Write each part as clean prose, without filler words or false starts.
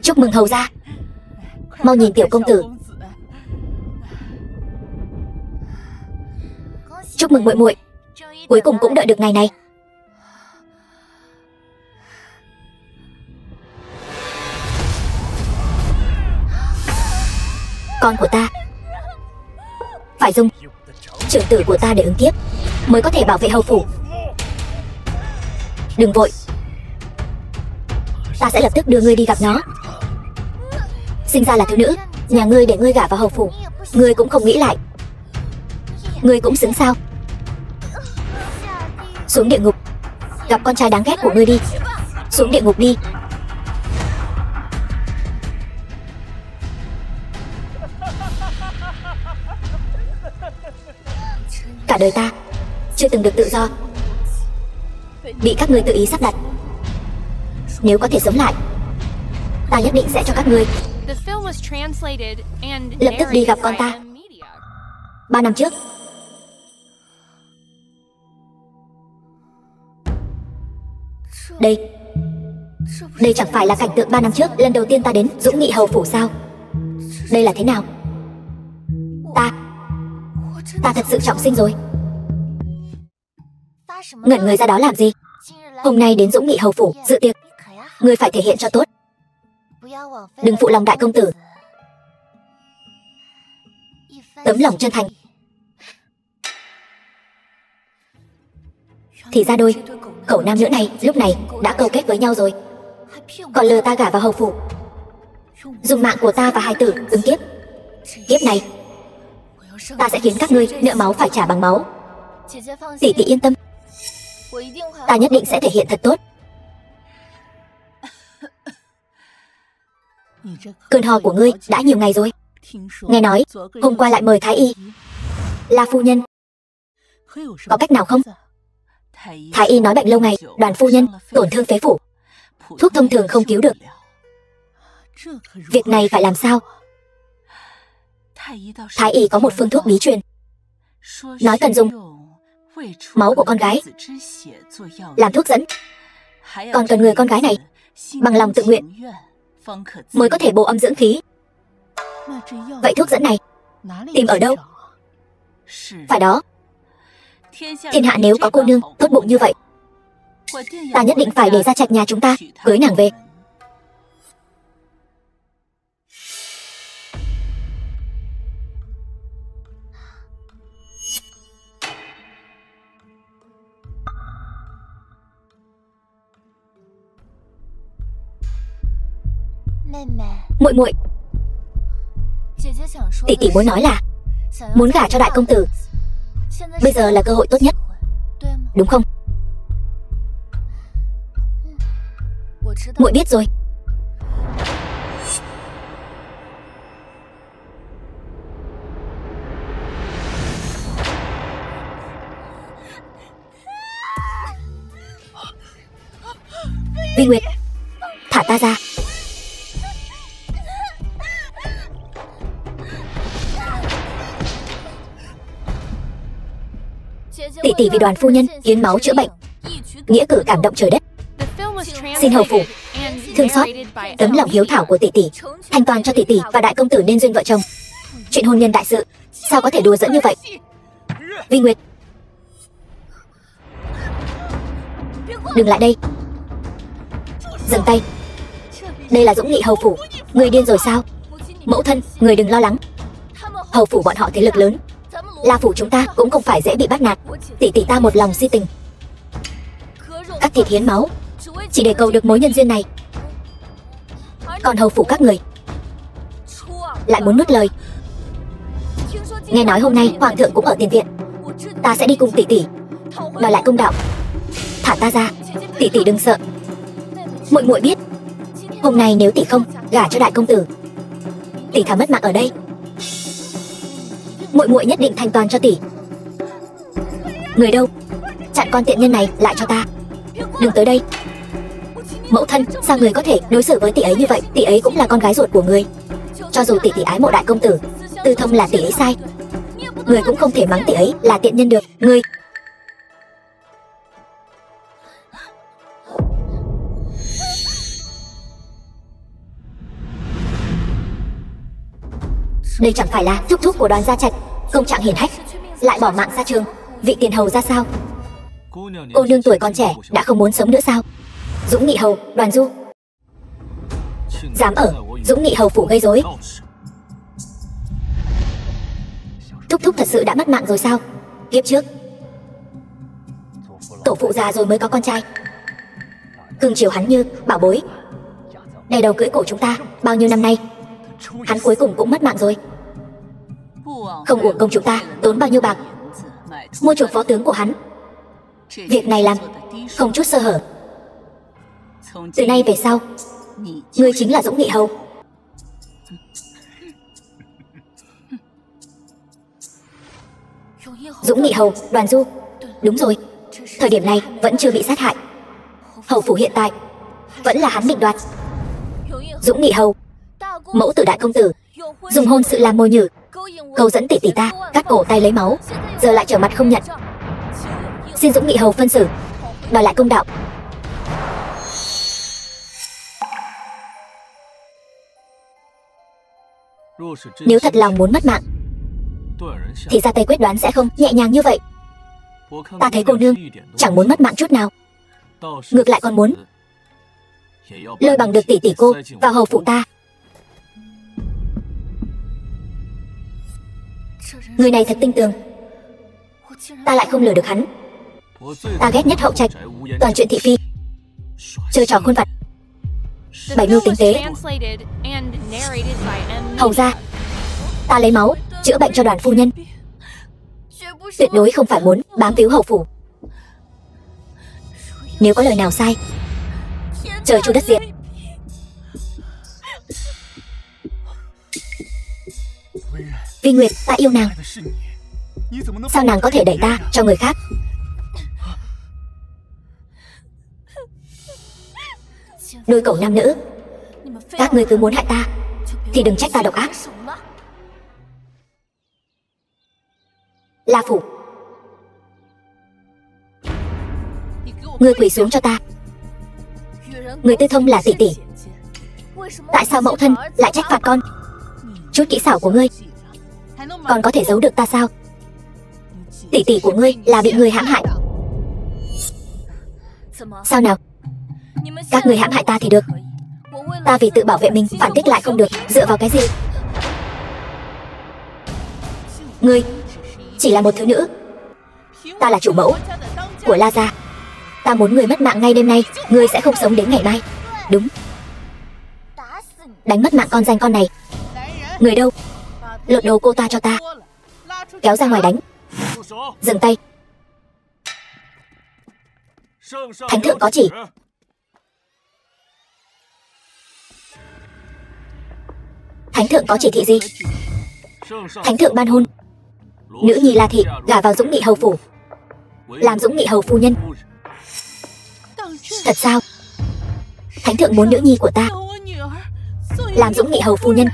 Chúc mừng hầu gia. Mau nhìn tiểu công tử. Chúc mừng muội muội, cuối cùng cũng đợi được ngày này. Con của ta phải dùng trưởng tử của ta để ứng kiếp mới có thể bảo vệ hầu phủ. Đừng vội, ta sẽ lập tức đưa ngươi đi gặp nó. Sinh ra là thiếu nữ, nhà ngươi để ngươi gả vào hầu phủ, ngươi cũng không nghĩ lại. Ngươi cũng xứng sao? Xuống địa ngục gặp con trai đáng ghét của ngươi đi. Xuống địa ngục đi. Cả đời ta chưa từng được tự do, bị các ngươi tự ý sắp đặt. Nếu có thể sống lại, ta nhất định sẽ cho các ngươi lập tức đi gặp con ta. 3 năm trước, đây chẳng phải là cảnh tượng 3 năm trước lần đầu tiên ta đến Dũng Nghị hầu phủ sao? Đây là thế nào? Ta thật sự trọng sinh rồi. Ngẩn người ra đó làm gì? Hôm nay đến Dũng Nghị hầu phủ dự tiệc, ngươi phải thể hiện cho tốt. Đừng phụ lòng đại công tử. Tấm lòng chân thành. Thì ra đôi cẩu nam nữ này lúc này đã câu kết với nhau rồi, còn lừa ta gả vào hầu phủ, dùng mạng của ta và hài tử ứng kiếp. Kiếp này ta sẽ khiến các ngươi nợ máu phải trả bằng máu. Tỷ tỷ yên tâm, ta nhất định sẽ thể hiện thật tốt. Cơn ho của ngươi đã nhiều ngày rồi. Nghe nói hôm qua lại mời thái y. La phu nhân, có cách nào không? Thái y nói bệnh lâu ngày, Đoàn phu nhân tổn thương phế phủ, thuốc thông thường không cứu được. Việc này phải làm sao? Thái y có một phương thuốc bí truyền, nói cần dùng máu của con gái làm thuốc dẫn. Còn cần người con gái này bằng lòng tự nguyện mới có thể bổ âm dưỡng khí. Vậy thuốc dẫn này tìm ở đâu? Phải đó, thiên hạ nếu có cô nương tốt bụng như vậy, ta nhất định phải để ra trạch nhà chúng ta cưới nàng về. Muội muội, tỷ tỷ muốn nói là muốn gả cho đại công tử. Bây giờ là cơ hội tốt nhất, đúng không? Muội biết rồi. Vi Nguyệt, thả ta ra. Tỷ tỷ vì Đoàn phu nhân hiến máu chữa bệnh, nghĩa cử cảm động trời đất. Xin hầu phủ thương xót tấm lòng hiếu thảo của tỷ tỷ, thanh toàn cho tỷ tỷ và đại công tử nên duyên vợ chồng. Chuyện hôn nhân đại sự sao có thể đùa giỡn như vậy? Vi Nguyệt, đừng lại đây. Dừng tay. Đây là Dũng Nghị hầu phủ. Người điên rồi sao? Mẫu thân, người đừng lo lắng. Hầu phủ bọn họ thế lực lớn, La phủ chúng ta cũng không phải dễ bị bắt nạt. Tỷ tỷ ta một lòng si tình, cắt thịt hiến máu chỉ để cầu được mối nhân duyên này. Còn hầu phủ các người lại muốn nuốt lời. Nghe nói hôm nay hoàng thượng cũng ở tiền viện, ta sẽ đi cùng tỷ tỷ đòi lại công đạo. Thả ta ra. Tỷ tỷ đừng sợ. Muội muội biết hôm nay nếu tỷ không gả cho đại công tử, tỷ thà mất mạng ở đây. Muội muội nhất định thanh toàn cho tỷ. Người đâu? Chặn con tiện nhân này lại cho ta. Đừng tới đây. Mẫu thân, sao người có thể đối xử với tỷ ấy như vậy? Tỷ ấy cũng là con gái ruột của người. Cho dù tỷ tỷ ái mộ đại công tử, tư thông là tỷ ấy sai, người cũng không thể mắng tỷ ấy là tiện nhân được. Ngươi Đây chẳng phải là thúc thúc của Đoàn Gia Trạch, công trạng hiển hách, lại bỏ mạng ra trường. Vị tiền hầu ra sao? Cô nương tuổi còn trẻ đã không muốn sống nữa sao? Dũng Nghị hầu, Đoàn Du dám ở Dũng Nghị hầu phủ gây rối. Thúc thúc thật sự đã mất mạng rồi sao? Kiếp trước tổ phụ già rồi mới có con trai, cưng chiều hắn như bảo bối, đè đầu cưỡi cổ chúng ta bao nhiêu năm nay. Hắn cuối cùng cũng mất mạng rồi. Không uổng công chúng ta tốn bao nhiêu bạc mua chuộc phó tướng của hắn. Việc này làm không chút sơ hở. Từ nay về sau, ngươi chính là Dũng Nghị hầu. Dũng Nghị hầu, Đoàn Du. Đúng rồi, thời điểm này vẫn chưa bị sát hại. Hầu phủ hiện tại vẫn là hắn định đoạt. Dũng Nghị hầu, mẫu tử đại công tử dùng hôn sự làm mồi nhử, câu dẫn tỷ tỷ ta, cắt cổ tay lấy máu, giờ lại trở mặt không nhận. Xin Dũng Nghị hầu phân xử, đòi lại công đạo. Nếu thật lòng muốn mất mạng thì ra tay quyết đoán sẽ không nhẹ nhàng như vậy. Ta thấy cô nương chẳng muốn mất mạng chút nào, ngược lại còn muốn lôi bằng được tỷ tỷ cô vào hầu phủ ta. Người này thật tinh tường, ta lại không lừa được hắn. Ta ghét nhất Hậu Trạch, toàn chuyện thị phi, chơi trò khuôn vặt, bày mưu tính tế. Hầu ra, ta lấy máu chữa bệnh cho Đoàn phu nhân, tuyệt đối không phải muốn bám víu hầu phủ. Nếu có lời nào sai, trời chu đất diệt. Vi Nguyệt, ta yêu nàng, sao nàng có thể đẩy ta cho người khác? Đôi cẩu nam nữ, các ngươi cứ muốn hại ta thì đừng trách ta độc ác. La Phủ, ngươi quỳ xuống cho ta. Người tư thông là tỷ tỷ, tại sao mẫu thân lại trách phạt con? Chút kỹ xảo của ngươi còn có thể giấu được ta sao? Tỷ tỷ của ngươi là bị người hãm hại. Sao nào? Các người hãm hại ta thì được, ta vì tự bảo vệ mình phản kích lại không được. Dựa vào cái gì? Ngươi chỉ là một thiếu nữ, ta là chủ mẫu của La gia. Ta muốn người mất mạng ngay đêm nay, ngươi sẽ không sống đến ngày mai. Đúng, đánh mất mạng con danh con này. Người đâu? Lột đồ cô ta cho ta, kéo ra ngoài đánh. Dừng tay. Thánh thượng có chỉ. Thánh thượng có chỉ thị gì? Thánh thượng ban hôn nữ nhi La thị gả vào Dũng Nghị hầu phủ, làm Dũng Nghị hầu phu nhân. Thật sao? Thánh thượng muốn nữ nhi của ta làm Dũng Nghị hầu phu nhân.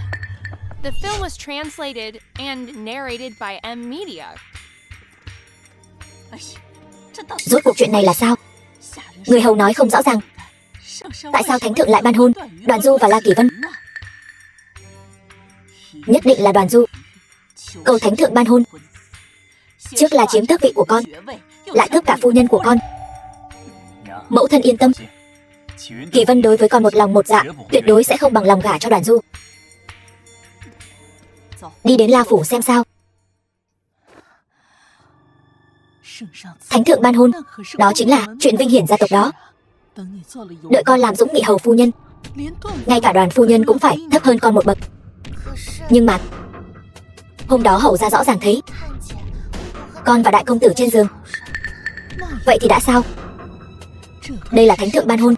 The film was translated and narrated by M Media. Rốt cuộc chuyện này là sao? Người hầu nói không rõ ràng. Tại sao thánh thượng lại ban hôn Đoàn Du và La Kỳ Vân? Nhất định là Đoàn Du cầu thánh thượng ban hôn. Trước là chiếm tước vị của con, lại cướp cả phu nhân của con. Mẫu thân yên tâm, Kỳ Vân đối với con một lòng một dạ, tuyệt đối sẽ không bằng lòng gả cho Đoàn Du. Đi đến La Phủ xem sao. Thánh thượng ban hôn, đó chính là chuyện vinh hiển gia tộc đó. Đợi con làm Dũng Nghị hầu phu nhân, ngay cả Đoàn phu nhân cũng phải thấp hơn con một bậc. Nhưng mà hôm đó hầu gia rõ ràng thấy con và đại công tử trên giường. Vậy thì đã sao? Đây là thánh thượng ban hôn,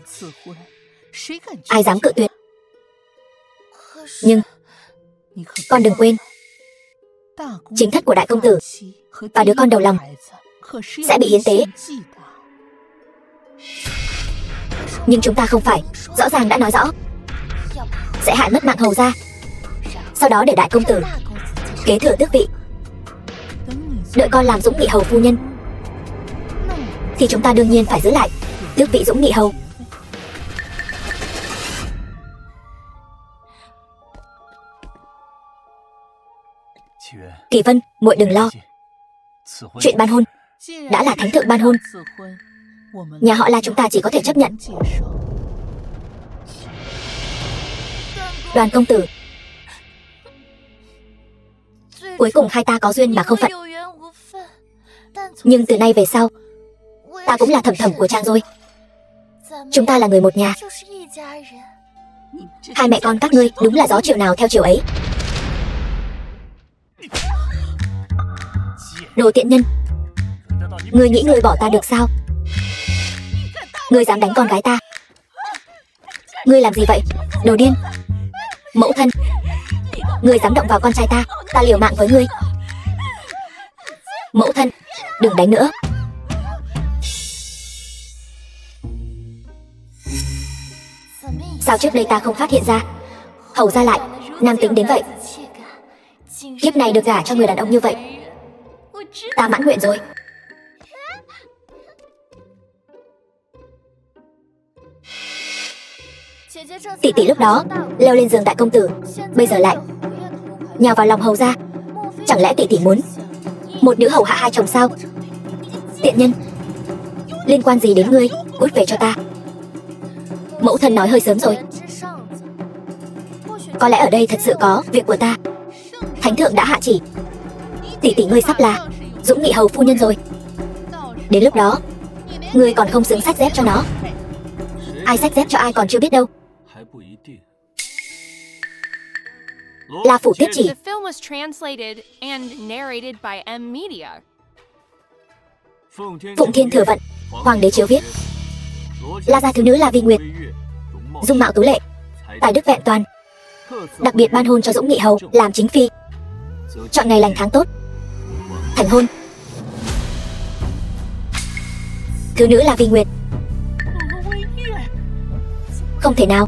ai dám cự tuyệt? Nhưng con đừng quên, chính thất của đại công tử và đứa con đầu lòng sẽ bị hiến tế. Nhưng chúng ta không phải rõ ràng đã nói rõ sẽ hại mất mạng hầu gia, sau đó để đại công tử kế thừa tước vị. Đợi con làm Dũng Nghị hầu phu nhân thì chúng ta đương nhiên phải giữ lại tước vị Dũng Nghị hầu. Kỳ Vân, muội đừng lo. Chuyện ban hôn đã là thánh thượng ban hôn, nhà họ La chúng ta chỉ có thể chấp nhận. Đoàn công tử, cuối cùng hai ta có duyên mà không phận. Nhưng từ nay về sau, ta cũng là thầm thầm của Trang rồi. Chúng ta là người một nhà. Hai mẹ con các ngươi đúng là gió chiều nào theo chiều ấy. Đồ tiện nhân, ngươi nghĩ ngươi bỏ ta được sao? Ngươi dám đánh con gái ta? Ngươi làm gì vậy? Đồ điên! Mẫu thân, ngươi dám động vào con trai ta, ta liều mạng với ngươi. Mẫu thân, đừng đánh nữa. Sao trước đây ta không phát hiện ra? Hầu ra lại nam tính đến vậy. Kiếp này được gả cho người đàn ông như vậy, ta mãn nguyện rồi. Tỷ tỷ lúc đó leo lên giường đại công tử, bây giờ lại nhào vào lòng hầu ra. Chẳng lẽ tỷ tỷ muốn một nữ hầu hạ hai chồng sao? Tiện nhân, liên quan gì đến ngươi? Cút về cho ta. Mẫu thân nói hơi sớm rồi. Có lẽ ở đây thật sự có việc của ta. Thánh thượng đã hạ chỉ, tỷ tỷ ngươi sắp là Dũng Nghị hầu phu nhân rồi. Đến lúc đó, ngươi còn không xứng xách dép cho nó. Ai xách dép cho ai còn chưa biết đâu. La phủ tiếp chỉ. The film was translated and narrated by M-Media. Phụng Thiên Thừa Vận, Hoàng đế chiếu viết. La gia thứ nữ La Vi Nguyệt, dung mạo tú lệ, tài đức vẹn toàn, đặc biệt ban hôn cho Dũng Nghị hầu làm chính phi. Chọn ngày lành tháng tốt, thành hôn. Thứ nữ La Vi Nguyệt. Không thể nào.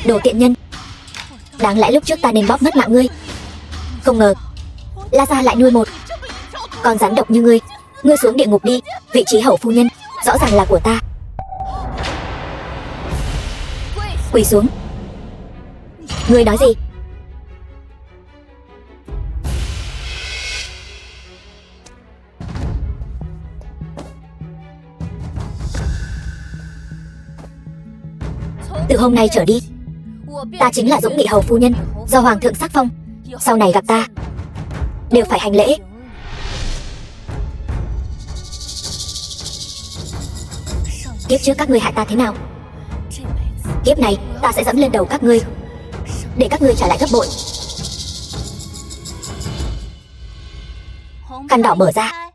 Đồ tiện nhân, đáng lẽ lúc trước ta nên bóp mất mạng ngươi. Không ngờ La gia lại nuôi một con rắn độc như ngươi. Ngươi xuống địa ngục đi, vị trí hầu phu nhân rõ ràng là của ta. Quỳ xuống. Ngươi nói gì? Từ hôm nay trở đi, ta chính là Dũng Nghị hầu phu nhân do hoàng thượng sắc phong. Sau này gặp ta đều phải hành lễ. Kiếp trước các ngươi hại ta thế nào, kiếp này ta sẽ dẫm lên đầu các ngươi, để các ngươi trả lại gấp bội. Khăn đỏ mở ra,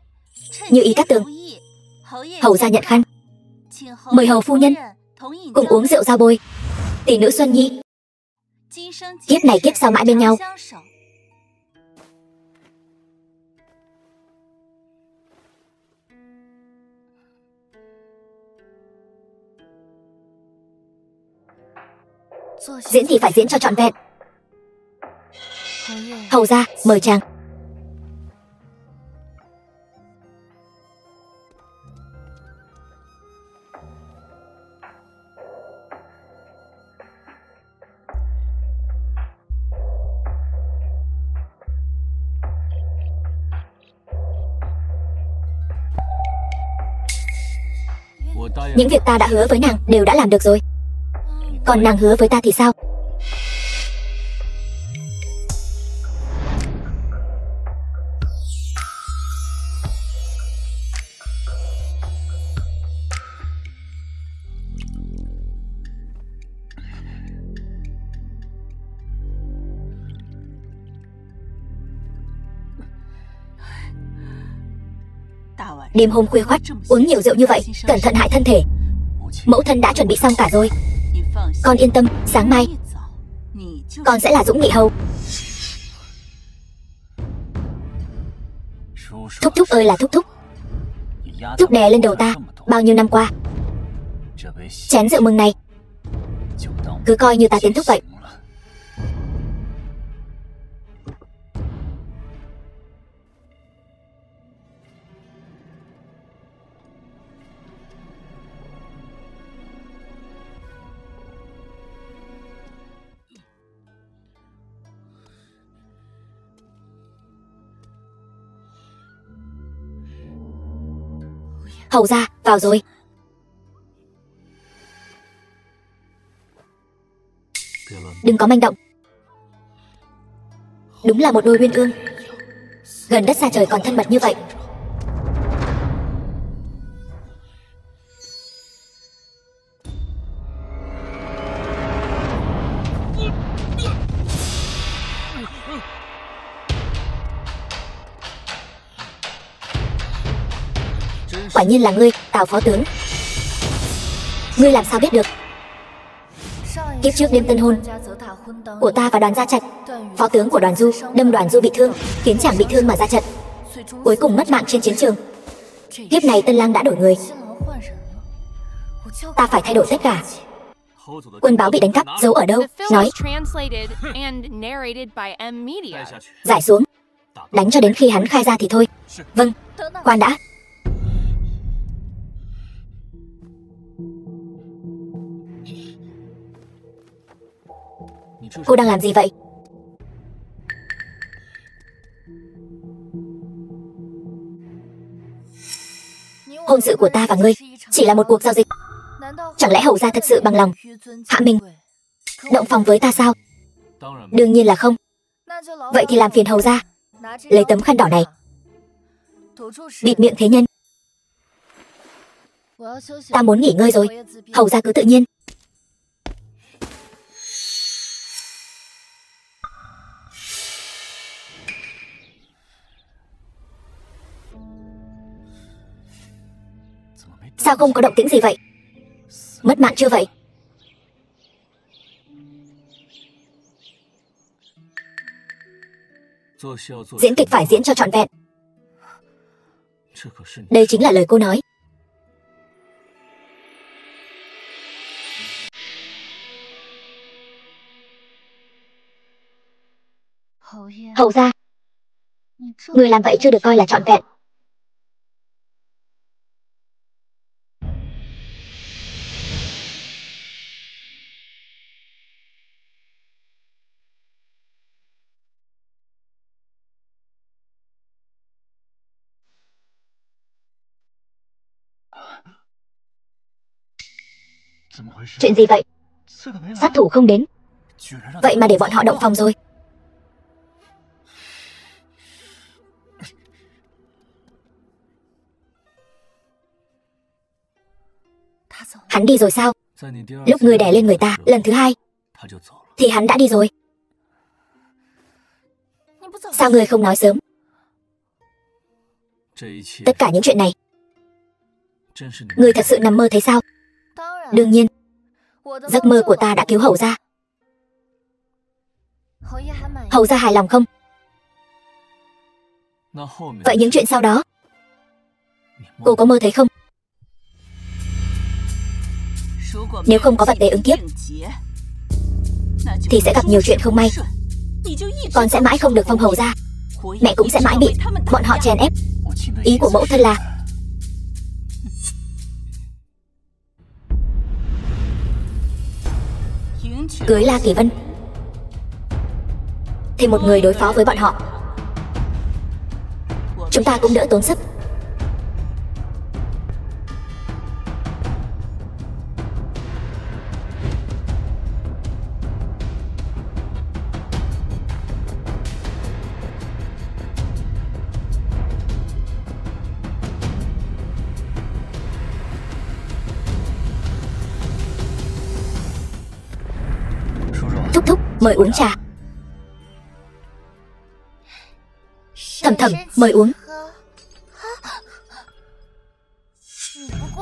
như ý Cát Tường. Hầu ra nhận khăn, mời hầu phu nhân cùng uống rượu giao bôi. Tỷ nữ Xuân Nhi, kiếp này kiếp sau mãi bên nhau. Diễn thì phải diễn cho trọn vẹn. Hầu ra, mời chàng. Những việc ta đã hứa với nàng đều đã làm được rồi. Còn nàng hứa với ta thì sao? Đêm hôm khuya khoắt uống nhiều rượu như vậy, cẩn thận hại thân thể. Mẫu thân đã chuẩn bị xong cả rồi. Con yên tâm, sáng mai con sẽ là Dũng Nghị hầu. Thúc thúc ơi là thúc thúc. Thúc đè lên đầu ta bao nhiêu năm qua. Chén rượu mừng này cứ coi như ta tiến thúc vậy. Hầu ra, vào rồi. Đừng có manh động. Đúng là một đôi uyên ương, gần đất xa trời còn thân mật như vậy. Quả nhiên là ngươi, Tào phó tướng. Ngươi làm sao biết được? Kiếp trước đêm tân hôn của ta và Đoàn Gia Trạch, phó tướng của Đoàn Du đâm Đoàn Du bị thương, khiến chàng bị thương mà ra trận, cuối cùng mất mạng trên chiến trường. Kiếp này Tân Lang đã đổi người, ta phải thay đổi tất cả. Quân báo bị đánh cắp, giấu ở đâu? The film Nói. was translated and narrated by M-Media. Giải xuống, đánh cho đến khi hắn khai ra thì thôi. Vâng, khoan đã. Cô đang làm gì vậy? Hôn sự của ta và ngươi chỉ là một cuộc giao dịch. Chẳng lẽ hầu gia thật sự bằng lòng hạ mình, động phòng với ta sao? Đương nhiên là không. Vậy thì làm phiền hầu gia lấy tấm khăn đỏ này bịt miệng thế nhân. Ta muốn nghỉ ngơi rồi, hầu gia cứ tự nhiên. Sao không có động tĩnh gì vậy? Mất mạng chưa vậy? Diễn kịch phải diễn cho trọn vẹn. Đây chính là lời cô nói. Hầu gia, người làm vậy chưa được coi là trọn vẹn. Chuyện gì vậy? Sát thủ không đến, vậy mà để bọn họ động phòng rồi. Hắn đi rồi sao? Lúc ngươi đè lên người ta lần thứ hai thì hắn đã đi rồi. Sao ngươi không nói sớm? Tất cả những chuyện này ngươi thật sự nằm mơ thấy sao? Đương nhiên, giấc mơ của ta đã cứu hầu gia. Hầu gia hài lòng không? Vậy những chuyện sau đó cô có mơ thấy không? Nếu không có vật để ứng kiếp thì sẽ gặp nhiều chuyện không may. Con sẽ mãi không được phong hầu gia, mẹ cũng sẽ mãi bị bọn họ chèn ép. Ý của mẫu thân là cưới La Kỳ Vân, thêm một người đối phó với bọn họ. Chúng ta cũng đỡ tốn sức. Thúc thúc, mời uống trà. Thầm thầm, mời uống.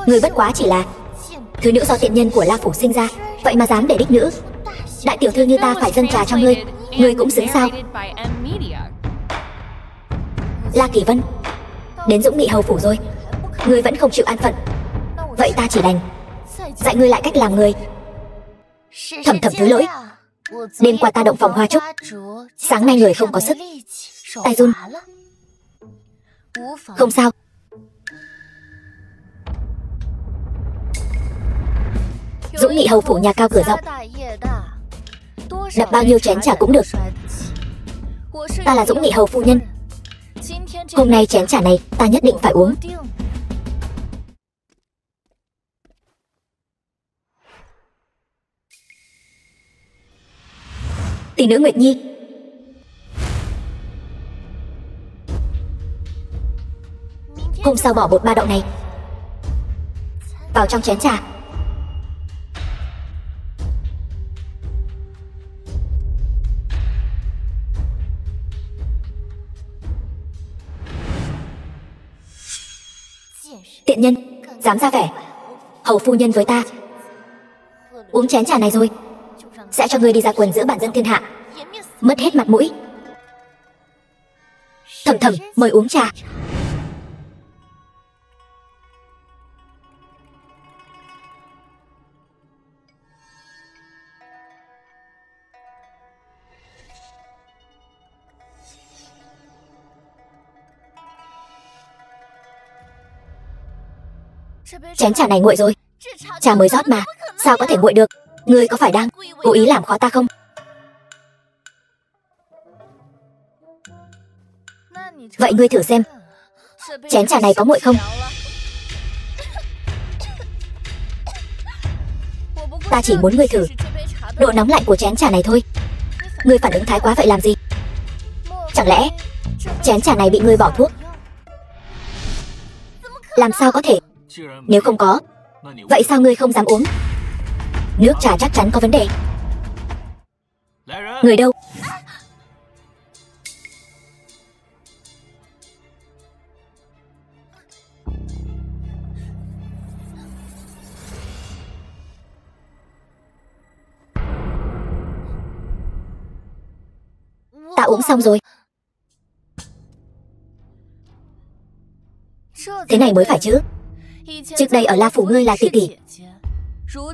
Người bất quá chỉ là thứ nữ do tiện nhân của La Phủ sinh ra, vậy mà dám để đích nữ. Đại tiểu thư như ta phải dâng trà cho ngươi, ngươi cũng xứng sao? La Kỳ Vân, đến Dũng Nghị hầu phủ rồi, ngươi vẫn không chịu an phận. Vậy ta chỉ đành dạy ngươi lại cách làm người. Thầm thầm thứ lỗi, đêm qua ta động phòng hoa trúc, sáng nay người không có sức, tay run. Không sao. Dũng Nghị hầu phủ nhà cao cửa rộng, đập bao nhiêu chén trà cũng được. Ta là Dũng Nghị hầu phu nhân, hôm nay chén trà này ta nhất định phải uống. tỷ nữ Nguyệt Nhi. Hôm sau bỏ bột ba đậu này vào trong chén trà. Tiện nhân, dám ra vẻ hầu phu nhân với ta. Uống chén trà này rồi sẽ cho ngươi đi ra quần giữa bản dân thiên hạ, mất hết mặt mũi. Thầm thầm mời uống trà. Chén trà này nguội rồi. Trà mới rót mà, sao có thể nguội được? Ngươi có phải đang cố ý làm khó ta không? Vậy ngươi thử xem, chén trà này có nguội không? Ta chỉ muốn ngươi thử độ nóng lạnh của chén trà này thôi. Ngươi phản ứng thái quá vậy làm gì? Chẳng lẽ chén trà này bị ngươi bỏ thuốc? Làm sao có thể? Nếu không có, vậy sao ngươi không dám uống? Nước trà chắc chắn có vấn đề. Người đâu? Ta uống xong rồi. Thế này mới phải chứ. Trước đây ở La Phủ ngươi là tỷ tỷ,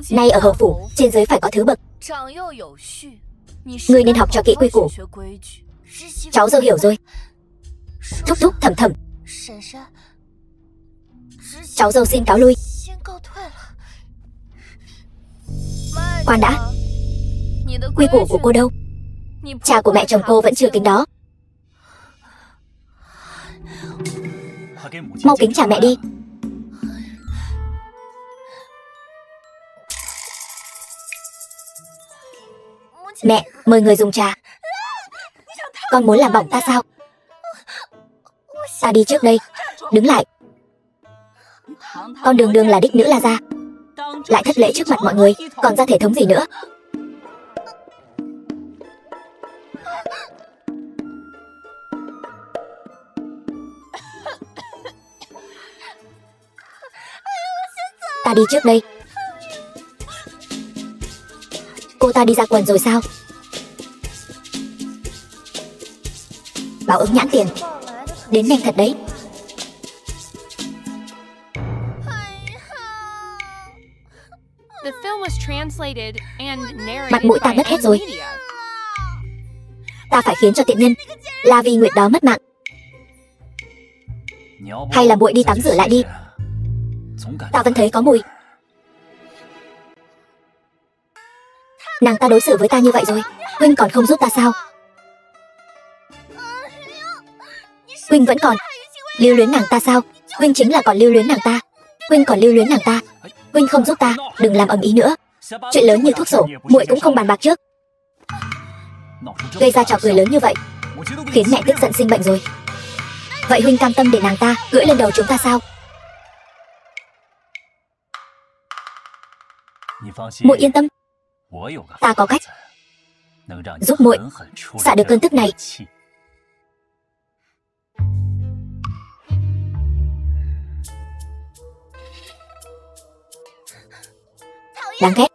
nay ở Hầu Phủ trên dưới phải có thứ bậc. Ngươi nên học cho kỹ quy củ. Cháu dâu hiểu rồi. Thúc thúc thầm thầm, cháu dâu xin cáo lui. Khoan đã, quy củ của cô đâu? Cha của mẹ chồng cô vẫn chưa kính đó. Mau kính trả mẹ đi. Mẹ, mời người dùng trà. Con muốn làm bỏng ta sao? Ta đi trước đây. Đứng lại. Con đường đường là đích nữ La gia, lại thất lễ trước mặt mọi người, còn ra thể thống gì nữa? Ta đi trước đây. Cô ta đi ra quần rồi sao? Báo ứng nhãn tiền đến nhanh thật đấy. The film was translated and narrated Mặt mũi ta by mất hết rồi. Media. Ta phải khiến cho tiện nhân La Vi Nguyệt đó mất mạng. Hay là muội đi tắm rửa lại đi. Ta vẫn thấy có mùi. Nàng ta đối xử với ta như vậy rồi, huynh còn không giúp ta sao? Huynh vẫn còn lưu luyến nàng ta sao? Huynh chính là còn lưu luyến nàng ta. Huynh còn lưu luyến nàng ta. Huynh không giúp ta, đừng làm ầm ĩ nữa. Chuyện lớn như thuốc sổ, muội cũng không bàn bạc trước. Gây ra trò cười lớn như vậy, khiến mẹ tức giận sinh bệnh rồi. Vậy huynh cam tâm để nàng ta gửi lên đầu chúng ta sao? Muội yên tâm, ta có cách giúp muội xả được cơn tức này. Đáng ghét.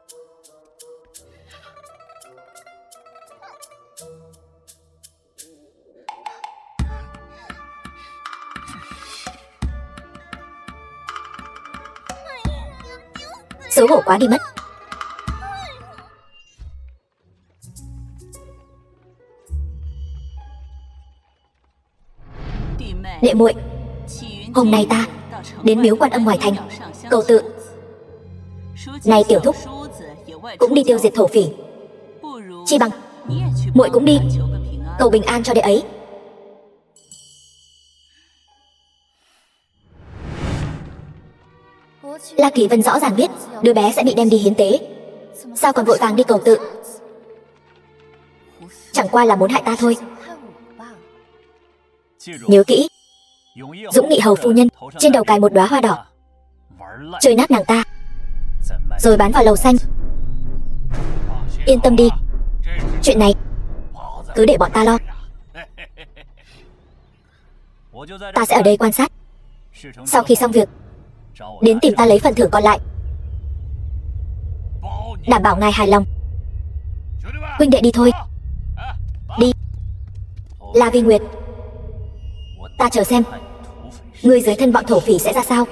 Xấu hổ quá đi mất. Đệ muội, hôm nay ta đến miếu Quan Âm ngoài thành cầu tự. Này tiểu thúc cũng đi tiêu diệt thổ phỉ, chi bằng muội cũng đi cầu bình an cho đệ ấy. La Kỳ Vân rõ ràng biết đứa bé sẽ bị đem đi hiến tế, sao còn vội vàng đi cầu tự? chẳng qua là muốn hại ta thôi. Nhớ kỹ, Dũng Nghị hầu phu nhân trên đầu cài một đóa hoa đỏ, chơi nát nàng ta rồi bán vào lầu xanh. Yên tâm đi, chuyện này cứ để bọn ta lo. Ta sẽ ở đây quan sát. Sau khi xong việc, đến tìm ta lấy phần thưởng còn lại. Đảm bảo ngài hài lòng. Huynh đệ đi thôi. Đi. La Vi Nguyệt, ta chờ xem ngươi dưới thân bọn thổ phỉ sẽ ra sao.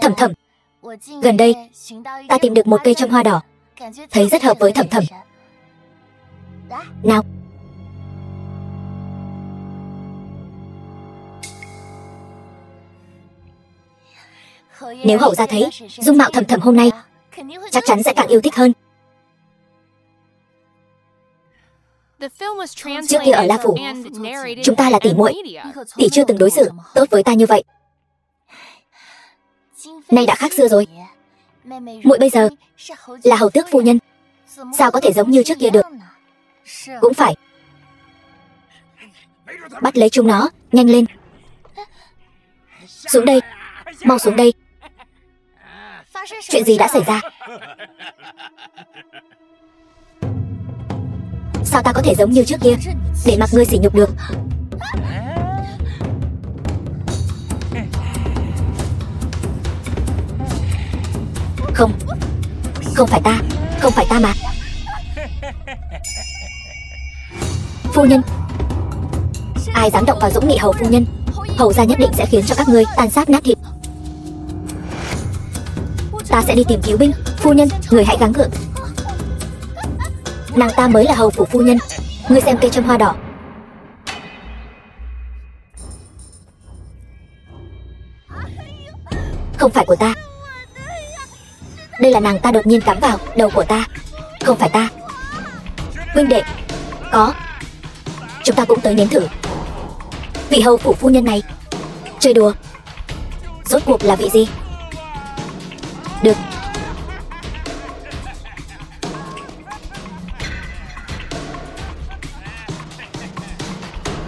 Thầm Thầm, gần đây ta tìm được một cây trăm hoa đỏ, thấy rất hợp với Thầm Thầm. Nào. Nếu hậu gia thấy dung mạo Thầm Thầm hôm nay, chắc chắn sẽ càng yêu thích hơn. Trước kia ở La Phủ, chúng ta là tỷ muội, tỷ chưa từng đối xử tốt với ta như vậy. Nay đã khác xưa rồi. Muội bây giờ là hầu tước phu nhân, sao có thể giống như trước kia được? Cũng phải. Bắt lấy chúng nó, nhanh lên. Xuống đây, mau xuống đây. Chuyện gì đã xảy ra? Sao ta có thể giống như trước kia, để mặc ngươi sỉ nhục được? Không, không phải ta, không phải ta mà. Phu nhân, ai dám động vào Dũng Nghị hầu phu nhân, hầu gia nhất định sẽ khiến cho các ngươi tan xác nát thịt. Ta sẽ đi tìm cứu binh. Phu nhân, người hãy gắng gượng. Nàng ta mới là hầu phủ phu nhân. Ngươi xem cây trăm hoa đỏ. Không phải của ta. Đây là nàng ta đột nhiên cắm vào đầu của ta. Không phải ta. Huynh đệ, có. Chúng ta cũng tới nếm thử. Vị hầu phủ phu nhân này chơi đùa, rốt cuộc là vị gì? Được.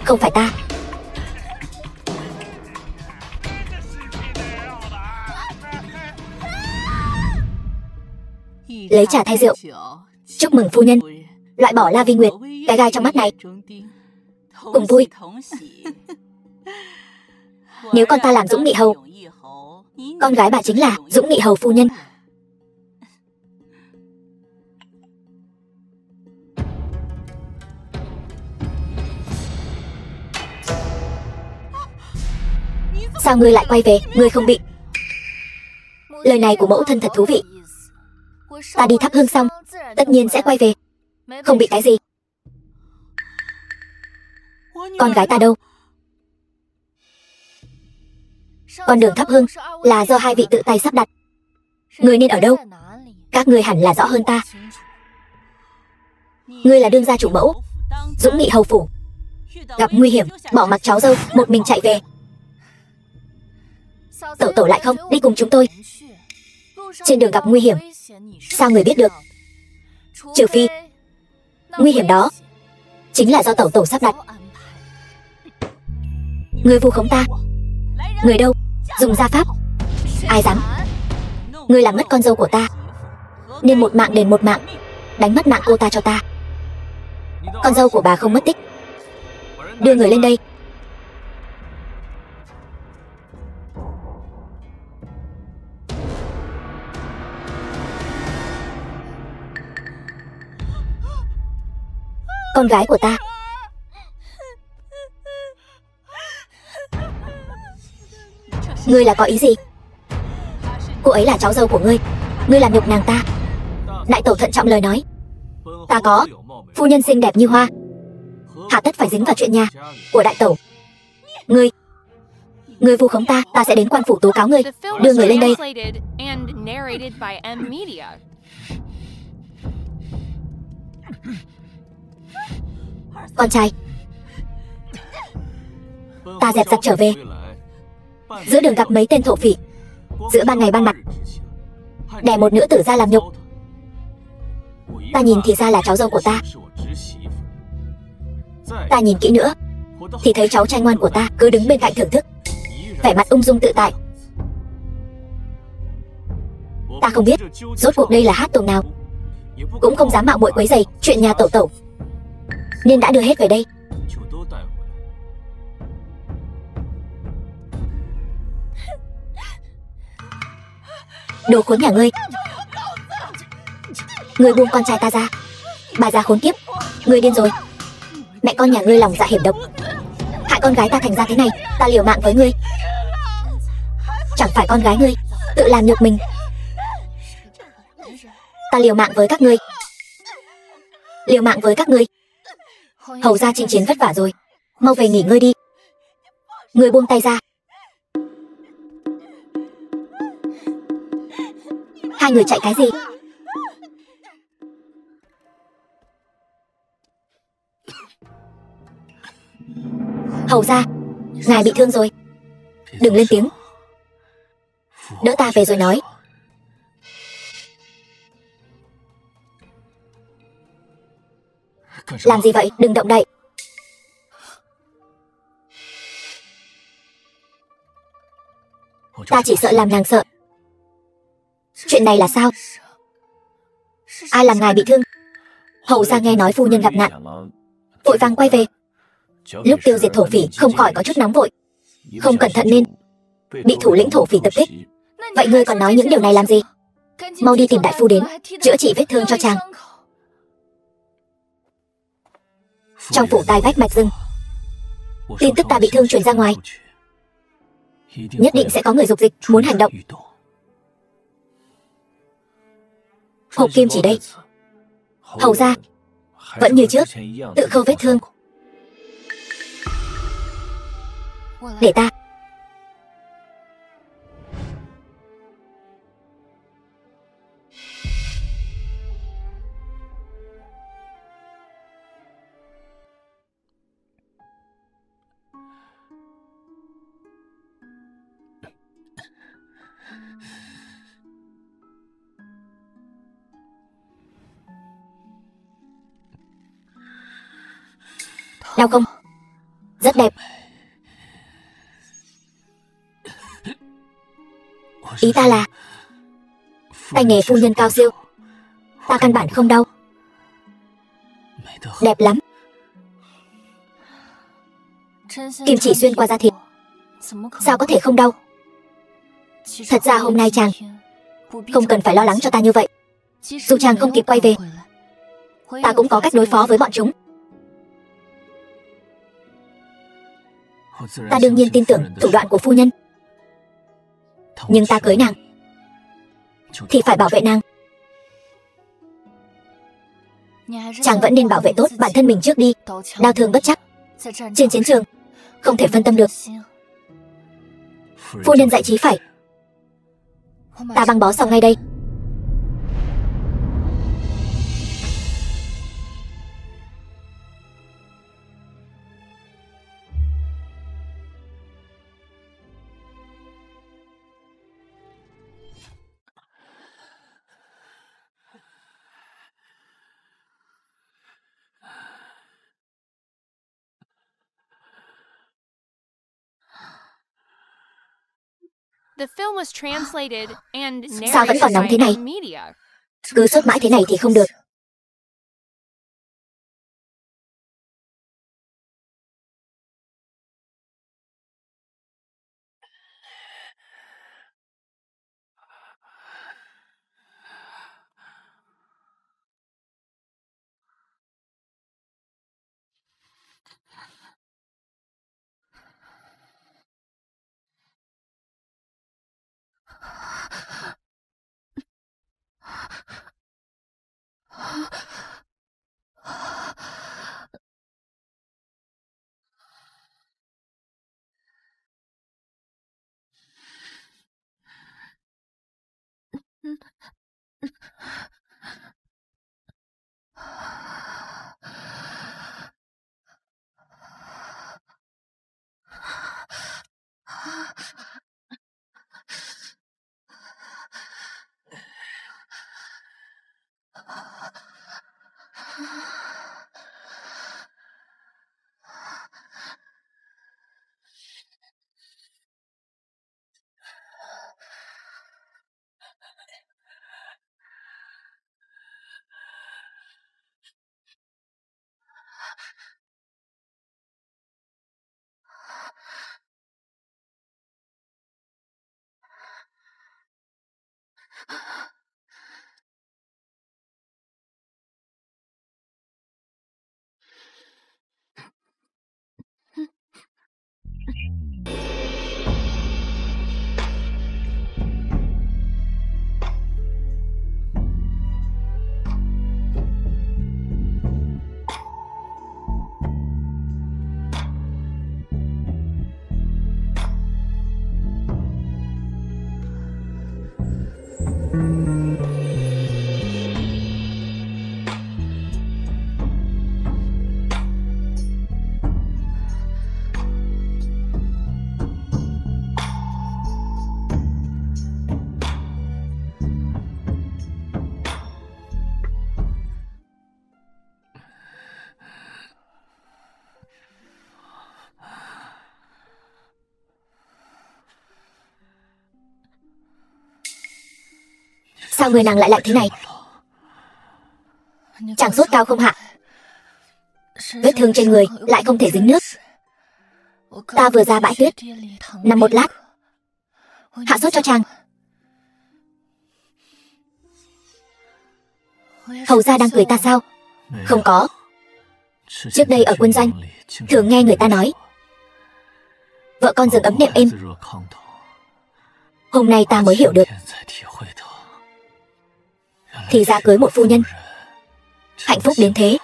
Không phải ta. Lấy trà thay rượu. Chúc mừng phu nhân, loại bỏ La Vi Nguyệt, cái gai trong mắt này. Cùng vui. Nếu con ta làm Dũng Nghị hầu, con gái bà chính là Dũng Nghị hầu phu nhân. Sao ngươi lại quay về? Ngươi không bị... Lời này của mẫu thân thật thú vị. Ta đi thắp hương xong, tất nhiên sẽ quay về. Không bị cái gì. Con gái ta đâu? Con đường thắp hương là do hai vị tự tay sắp đặt. Ngươi nên ở đâu? Các ngươi hẳn là rõ hơn ta. Ngươi là đương gia chủ mẫu, Dũng Nghị hầu phủ. Gặp nguy hiểm, bỏ mặc cháu dâu, một mình chạy về. Tẩu tẩu lại không đi cùng chúng tôi? Trên đường gặp nguy hiểm, sao người biết được? Trừ phi nguy hiểm đó chính là do tẩu tẩu sắp đặt. Ngươi vu khống ta. Người đâu? Dùng gia pháp. Ai dám? Ngươi làm mất con dâu của ta, nên một mạng đền một mạng, đánh mất mạng cô ta cho ta. Con dâu của bà không mất tích. Đưa người lên đây. Con gái của ta. Ngươi là có ý gì? Cô ấy là cháu dâu của ngươi, ngươi làm nhục nàng ta. Đại tẩu thận trọng lời nói. Ta có phu nhân xinh đẹp như hoa, hà tất phải dính vào chuyện nhà của đại tẩu. Ngươi vu khống ta, ta sẽ đến quan phủ tố cáo ngươi. Đưa người lên đây. Con trai, ta dẹp giặc trở về. Giữa đường gặp mấy tên thổ phỉ, giữa ban ngày ban mặt đè một nữ tử ra làm nhục. Ta nhìn thì ra là cháu dâu của ta. Ta nhìn kỹ nữa thì thấy cháu trai ngoan của ta cứ đứng bên cạnh thưởng thức, vẻ mặt ung dung tự tại. Ta không biết rốt cuộc đây là hát tuồng nào, cũng không dám mạo muội quấy rầy chuyện nhà tẩu tẩu, nên đã đưa hết về đây. Đồ khốn nhà ngươi, ngươi buông con trai ta ra. Bà già khốn kiếp, ngươi điên rồi. Mẹ con nhà ngươi lòng dạ hiểm độc, hại con gái ta thành ra thế này. Ta liều mạng với ngươi, chẳng phải con gái ngươi tự làm nhục mình. Ta liều mạng với các ngươi, liều mạng với các ngươi. Hầu ra chinh chiến vất vả rồi, mau về nghỉ ngơi đi. Ngươi buông tay ra. Hai người chạy cái gì? Hầu ra, ngài bị thương rồi. Đừng lên tiếng, đỡ ta về rồi nói. Làm gì vậy? Đừng động đậy. Ta chỉ sợ làm nàng sợ. Chuyện này là sao? Ai làm ngài bị thương? Hầu ra nghe nói phu nhân gặp nạn, vội vàng quay về. Lúc tiêu diệt thổ phỉ không khỏi có chút nóng vội, không cẩn thận nên bị thủ lĩnh thổ phỉ tập kích. Vậy ngươi còn nói những điều này làm gì? Mau đi tìm đại phu đến chữa trị vết thương cho chàng. Trong phủ tai vách mạch rừng, tin tức ta bị thương truyền ra ngoài, nhất định sẽ có người dục dịch muốn hành động. Hộp kim chỉ đây. Hầu ra vẫn như trước, tự khâu vết thương. Để ta. Đau không? Rất đẹp. Ý ta là tay nghề phu nhân cao siêu, ta căn bản không đau. Đẹp lắm. Kim chỉ xuyên qua da thịt, sao có thể không đau? Thật ra hôm nay chàng không cần phải lo lắng cho ta như vậy. Dù chàng không kịp quay về, ta cũng có cách đối phó với bọn chúng. Ta đương nhiên tin tưởng thủ đoạn của phu nhân, nhưng ta cưới nàng thì phải bảo vệ nàng. Chàng vẫn nên bảo vệ tốt bản thân mình trước đi. Đau thương bất chắc, trên chiến trường không thể phân tâm được. Phu nhân dạy trí phải. Ta băng bó xong ngay đây. The film was translated and Sao vẫn còn narrated nóng by thế này? Media. Cứ sốt mãi thế này thì không được. Sao người nàng lại lạnh thế này? Chẳng sốt cao không hạ? Vết thương trên người lại không thể dính nước. Ta vừa ra bãi tuyết, nằm một lát, hạ sốt cho chàng. Hầu gia đang cười ta sao? Không có. Trước đây ở quân doanh, thường nghe người ta nói vợ con giường ấm nệm êm. Hôm nay ta mới hiểu được, thì ra cưới một phu nhân hạnh phúc đến thế.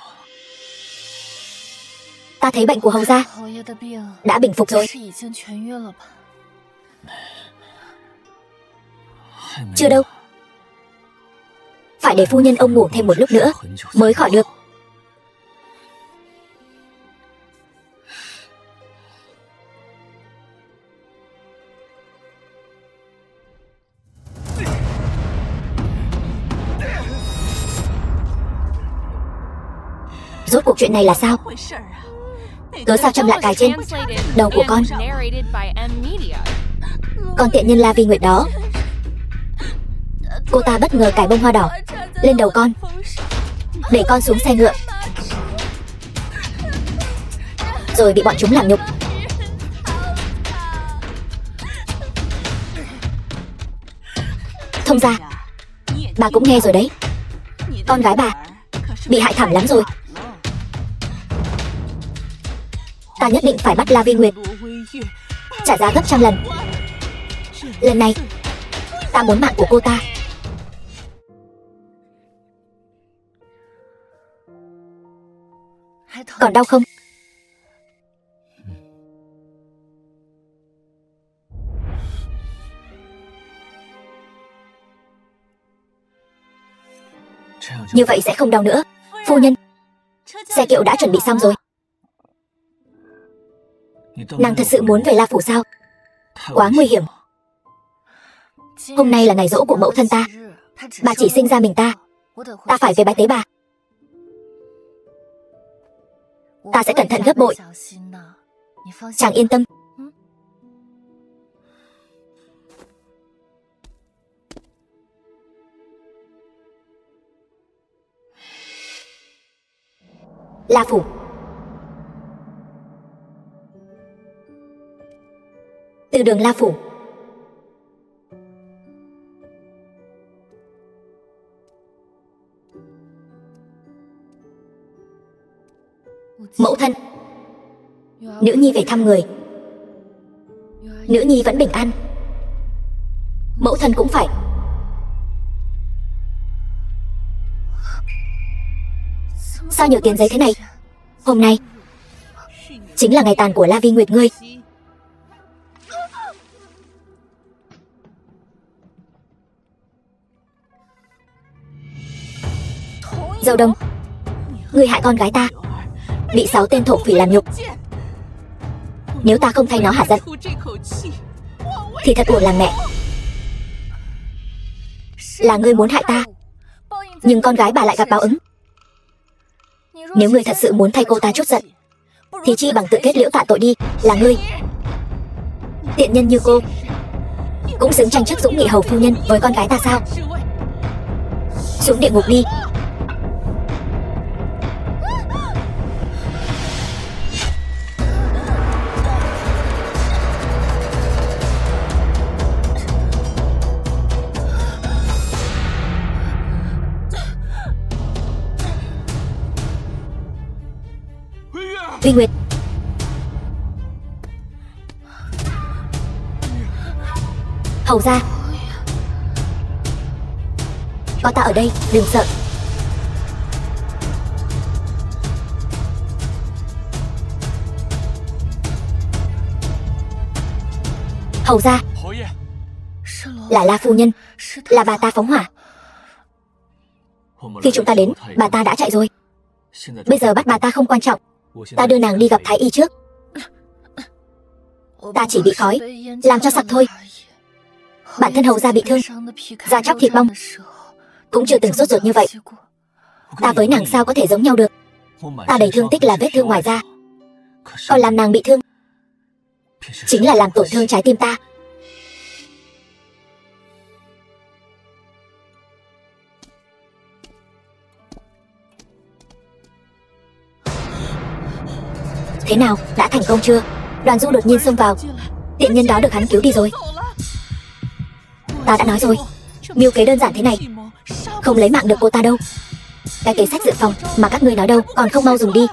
Ta thấy bệnh của hầu gia đã bình phục rồi. Chưa đâu, phải để phu nhân ông ngủ thêm một lúc nữa mới khỏi được. Rốt cuộc chuyện này là sao? Cớ sao châm lại cài trên đầu của con? Con tiện nhân La Vi Nguyệt đó, cô ta bất ngờ cài bông hoa đỏ lên đầu con, để con xuống xe ngựa, rồi bị bọn chúng làm nhục. Thông gia, bà cũng nghe rồi đấy. Con gái bà bị hại thảm lắm rồi. Ta nhất định phải bắt La Vi Nguyệt trả giá gấp trăm lần. Lần này ta muốn mạng của cô ta. Còn đau không? Như vậy sẽ không đau nữa. Phu nhân, xe kiệu đã chuẩn bị xong rồi. Nàng thật sự muốn về La Phủ sao? Quá nguy hiểm. Hôm nay là ngày giỗ của mẫu thân ta. Bà chỉ sinh ra mình ta. Ta phải về bái tế bà. Ta sẽ cẩn thận gấp bội. Chàng yên tâm. La Phủ. Từ đường La Phủ. Mẫu thân, nữ nhi về thăm người. Nữ nhi vẫn bình an. Mẫu thân cũng phải. Sao nhiều tiền giấy thế này? Hôm nay chính là ngày tàn của La Vi Nguyệt ngươi. Dâu Đông, ngươi hại con gái ta, bị 6 tên thổ phỉ làm nhục. Nếu ta không thay nó hả giận thì thật uổng làm mẹ. Là ngươi muốn hại ta, nhưng con gái bà lại gặp báo ứng. Nếu ngươi thật sự muốn thay cô ta trút giận, thì chi bằng tự kết liễu tạ tội đi. Là ngươi, tiện nhân như cô, cũng xứng tranh chức Dũng Nghị hầu phu nhân với con gái ta sao? Xuống địa ngục đi. Huy Nguyệt, hầu ra, có ta ở đây, đừng sợ. Hầu ra, là La phu nhân, là bà ta phóng hỏa. Khi chúng ta đến, bà ta đã chạy rồi. Bây giờ bắt bà ta không quan trọng. Ta đưa nàng đi gặp thái y trước. Ta chỉ bị khói làm cho sặc thôi. Bản thân hầu gia bị thương, da chóc thịt bong, cũng chưa từng sốt ruột như vậy. Ta với nàng sao có thể giống nhau được? Ta đầy thương tích là vết thương ngoài da, còn làm nàng bị thương chính là làm tổn thương trái tim ta. Thế nào, đã thành công chưa? Đoàn Du đột nhiên xông vào, tiện nhân đó được hắn cứu đi rồi. Ta đã nói rồi, mưu kế đơn giản thế này không lấy mạng được cô ta đâu. Cái kế sách dự phòng mà các ngươi nói đâu, còn không mau dùng đi.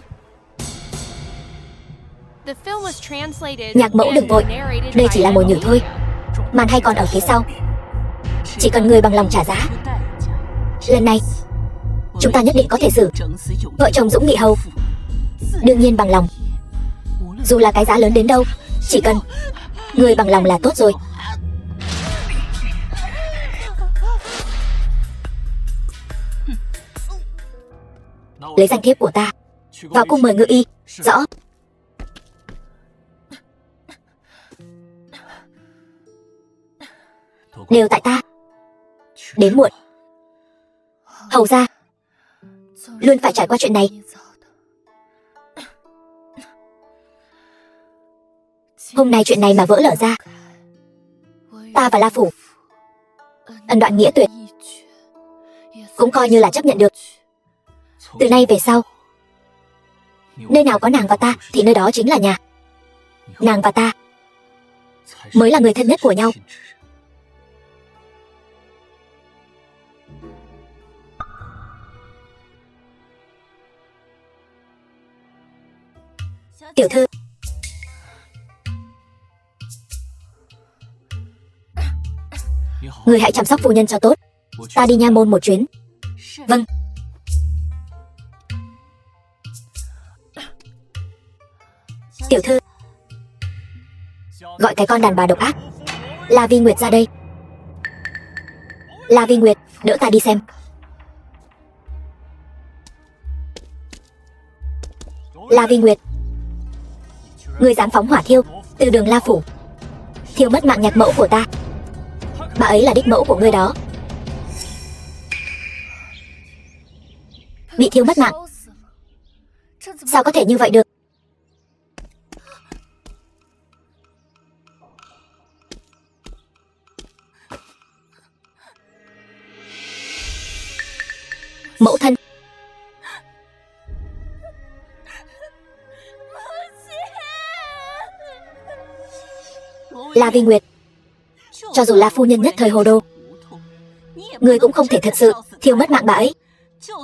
Nhạc mẫu đừng vội, đây chỉ là mồi nhử thôi, màn hay còn ở phía sau. Chỉ cần người bằng lòng trả giá. Lần này chúng ta nhất định có thể xử vợ chồng Dũng Nghị hầu. Đương nhiên bằng lòng, dù là cái giá lớn đến đâu, chỉ cần người bằng lòng là tốt rồi. Lấy danh thiếp của ta, vào cung mời ngự y. Rõ. Đều tại ta đến muộn. Hầu ra luôn phải trải qua chuyện này. Hôm nay chuyện này mà vỡ lở ra, ta và La Phủ ân đoạn nghĩa tuyệt cũng coi như là chấp nhận được. Từ nay về sau, nơi nào có nàng và ta thì nơi đó chính là nhà. Nàng và ta mới là người thân nhất của nhau. Tiểu thư, người hãy chăm sóc phu nhân cho tốt. Ta đi nha môn một chuyến. Vâng. Tiểu thư, gọi cái con đàn bà độc ác La Vi Nguyệt ra đây. La Vi Nguyệt, đỡ ta đi xem. La Vi Nguyệt, người dám phóng hỏa thiêu từ đường La Phủ, thiêu mất mạng nhạc mẫu của ta. Bà ấy là đích mẫu của ngươi đó, bị thiêu mất mạng. Sao có thể như vậy được? Mẫu thân, La Vi Nguyệt, cho dù là phu nhân nhất thời hồ đồ, ngươi cũng không thể thật sự thiêu mất mạng bà ấy.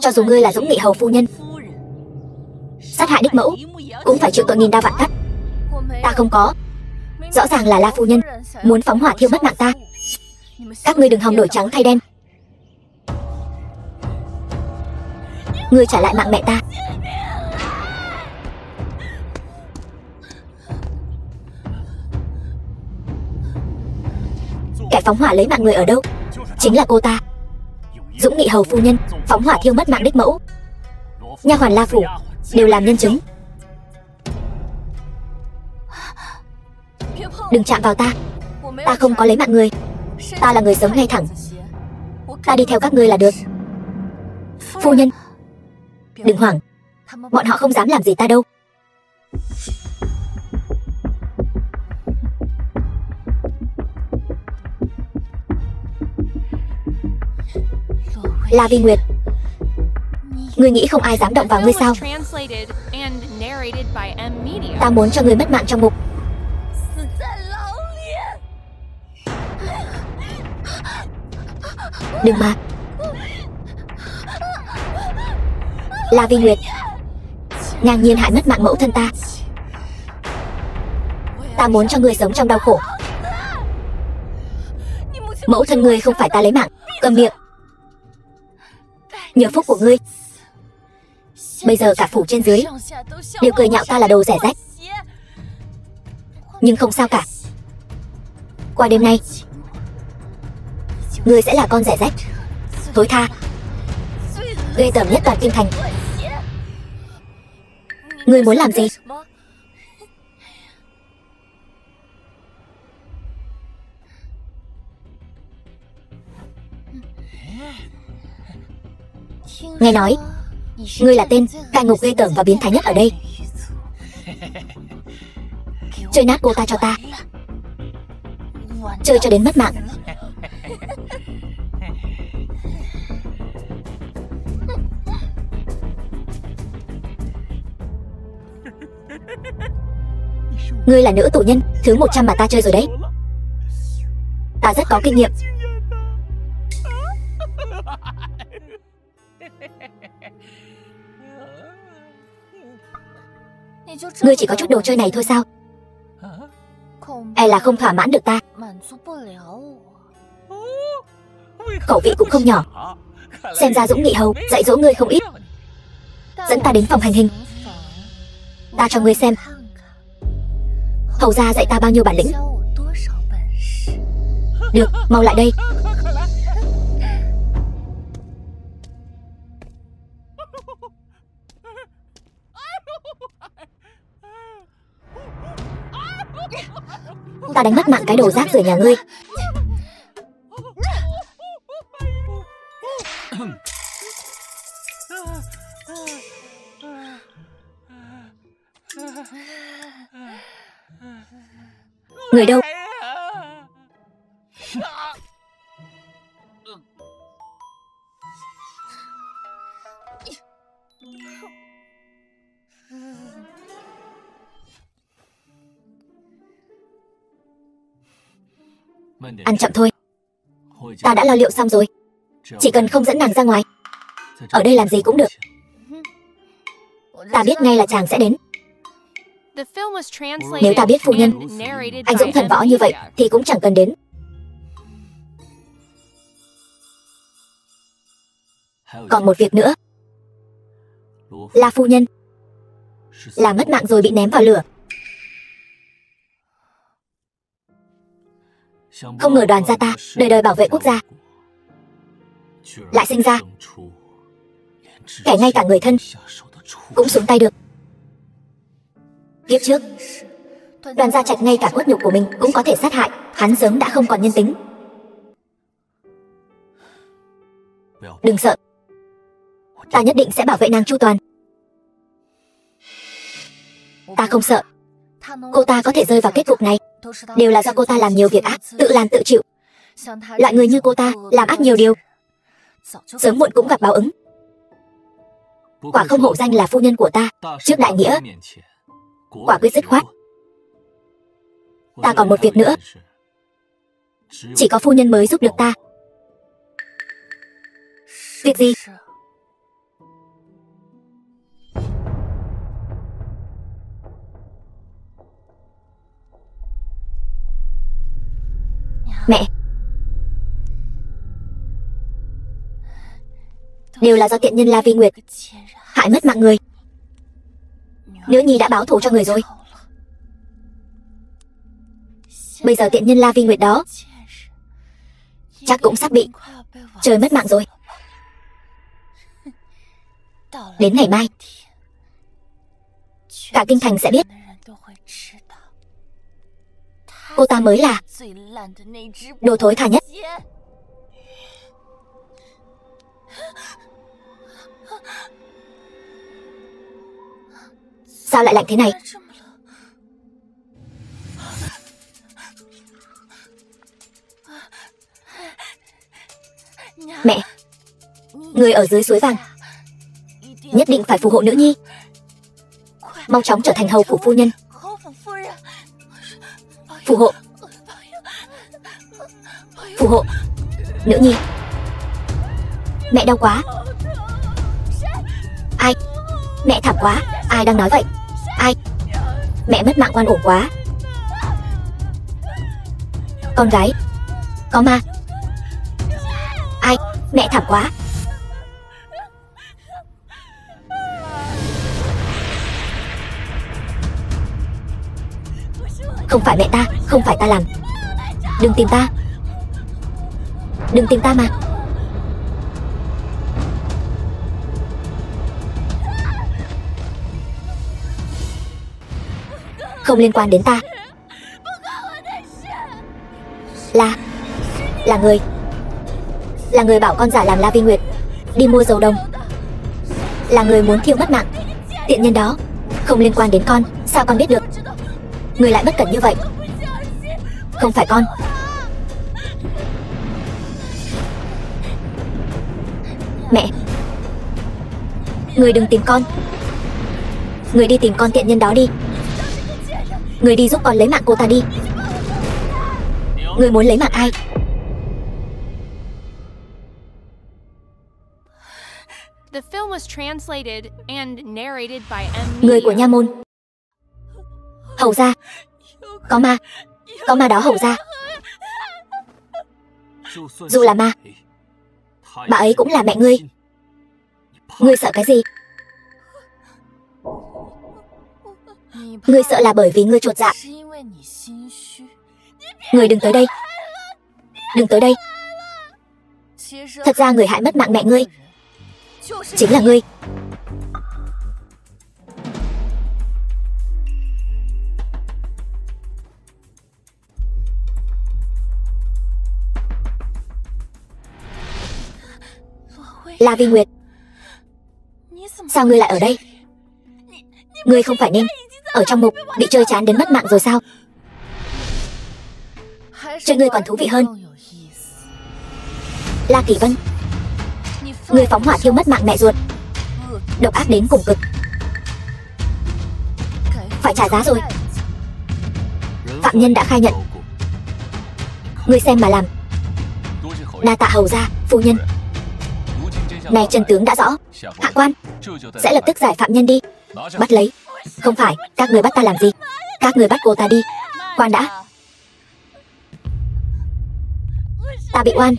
Cho dù ngươi là Dũng Nghị hầu phu nhân, sát hại đích mẫu cũng phải chịu tội nghìn đao vạn cắt. Ta không có. Rõ ràng là La phu nhân muốn phóng hỏa thiêu mất mạng ta. Các ngươi đừng hòng đổi trắng thay đen. Ngươi trả lại mạng mẹ ta. Kẻ phóng hỏa lấy mạng người ở đâu? Chính là cô ta, Dũng Nghị hầu phu nhân phóng hỏa thiêu mất mạng đích mẫu. Nha hoàn La Phủ đều làm nhân chứng. Đừng chạm vào ta. Ta không có lấy mạng người. Ta là người sống ngay thẳng. Ta đi theo các ngươi là được. Phu nhân, đừng hoảng. Bọn họ không dám làm gì ta đâu. La Vi Nguyệt, ngươi nghĩ không ai dám động vào ngươi sao? Ta muốn cho ngươi mất mạng trong ngục. Đừng mà. La Vi Nguyệt, ngang nhiên hại mất mạng mẫu thân ta. Ta muốn cho ngươi sống trong đau khổ. Mẫu thân ngươi không phải ta lấy mạng. Cầm miệng. Nhờ phúc của ngươi, bây giờ cả phủ trên dưới đều cười nhạo ta là đồ rẻ rách. Nhưng không sao cả. Qua đêm nay, ngươi sẽ là con rẻ rách, thối tha, ghê tởm nhất toàn kinh thành. Ngươi muốn làm gì? Nghe nói ngươi là tên cai ngục ghê tởm và biến thái nhất ở đây. Chơi nát cô ta cho ta. Chơi cho đến mất mạng. Ngươi là nữ tù nhân thứ 100 mà ta chơi rồi đấy. Ta rất có kinh nghiệm. Ngươi chỉ có chút đồ chơi này thôi sao? E là không thỏa mãn được ta. Khẩu vị cũng không nhỏ. Xem ra Dũng Nghị Hầu dạy dỗ ngươi không ít. Dẫn ta đến phòng hành hình. Ta cho ngươi xem hầu gia dạy ta bao nhiêu bản lĩnh. Được, mau lại đây. Ta đánh mất mạng cái đồ rác rưởi nhà ngươi. Người đâu? Ăn chậm thôi. Ta đã lo liệu xong rồi. Chỉ cần không dẫn nàng ra ngoài. Ở đây làm gì cũng được. Ta biết ngay là chàng sẽ đến. Nếu ta biết phu nhân anh dũng thần võ như vậy thì cũng chẳng cần đến. Còn một việc nữa. La phu nhân là mất mạng rồi bị ném vào lửa. Không ngờ đoàn gia ta đời đời bảo vệ quốc gia lại sinh ra kẻ ngay cả người thân cũng xuống tay được. Kiếp trước Đoàn Gia Trạch ngay cả cốt nhục của mình cũng có thể sát hại. Hắn sớm đã không còn nhân tính. Đừng sợ. Ta nhất định sẽ bảo vệ nàng chu toàn. Ta không sợ. Cô ta có thể rơi vào kết cục này đều là do cô ta làm nhiều việc ác, tự làm tự chịu. Loại người như cô ta làm ác nhiều điều, sớm muộn cũng gặp báo ứng. Quả không hổ danh là phu nhân của ta. Trước đại nghĩa, quả quyết dứt khoát. Ta còn một việc nữa. Chỉ có phu nhân mới giúp được ta. Việc gì? Mẹ, đều là do tiện nhân La Vi Nguyệt hại mất mạng người. Nữ nhi đã báo thù cho người rồi. Bây giờ tiện nhân La Vi Nguyệt đó chắc cũng sắp bị trời mất mạng rồi. Đến ngày mai cả kinh thành sẽ biết cô ta mới là đồ thối tha nhất. Sao lại lạnh thế này? Mẹ, người ở dưới suối vàng nhất định phải phù hộ nữ nhi, mau chóng trở thành hầu phủ phu nhân. Phù hộ, phù hộ nữ nhi. Mẹ đau quá. Ai? Mẹ thảm quá. Ai đang nói vậy? Ai? Mẹ mất mạng oan uổng quá. Con gái, có ma. Ai? Mẹ thảm quá. Không phải mẹ ta, không phải ta làm. Đừng tìm ta. Đừng tìm ta mà. Không liên quan đến ta. Là người bảo con giả làm La Vi Nguyệt đi mua dầu đồng. Là người muốn thiêu mất mạng. Tiện nhân đó không liên quan đến con. Sao con biết được? Người lại bất cẩn như vậy. Không phải con. Mẹ, người đừng tìm con. Người đi tìm con tiện nhân đó đi. Người đi giúp con lấy mạng cô ta đi. Người muốn lấy mạng ai? The film was translated and narrated by M. Người của nha môn. Hầu gia. Có ma. Có ma đó hầu gia. Dù là ma, bà ấy cũng là mẹ ngươi. Ngươi sợ cái gì? Ngươi sợ là bởi vì ngươi chột dạ. Ngươi đừng tới đây. Đừng tới đây. Thật ra người hại mất mạng mẹ ngươi chính là ngươi. La Vi Nguyệt, sao ngươi lại ở đây? Ngươi không phải nên ở trong ngục bị chơi chán đến mất mạng rồi sao? Chơi ngươi còn thú vị hơn. La Kỳ Vân, ngươi phóng hỏa thiêu mất mạng mẹ ruột, độc ác đến cùng cực. Phải trả giá rồi. Phạm nhân đã khai nhận. Ngươi xem mà làm. Đa tạ hầu gia, phu nhân. Này chân tướng đã rõ. Hạ quan sẽ lập tức giải phạm nhân đi. Bắt lấy. Không phải, các người bắt ta làm gì? Các người bắt cô ta đi. Khoan đã. Ta bị oan.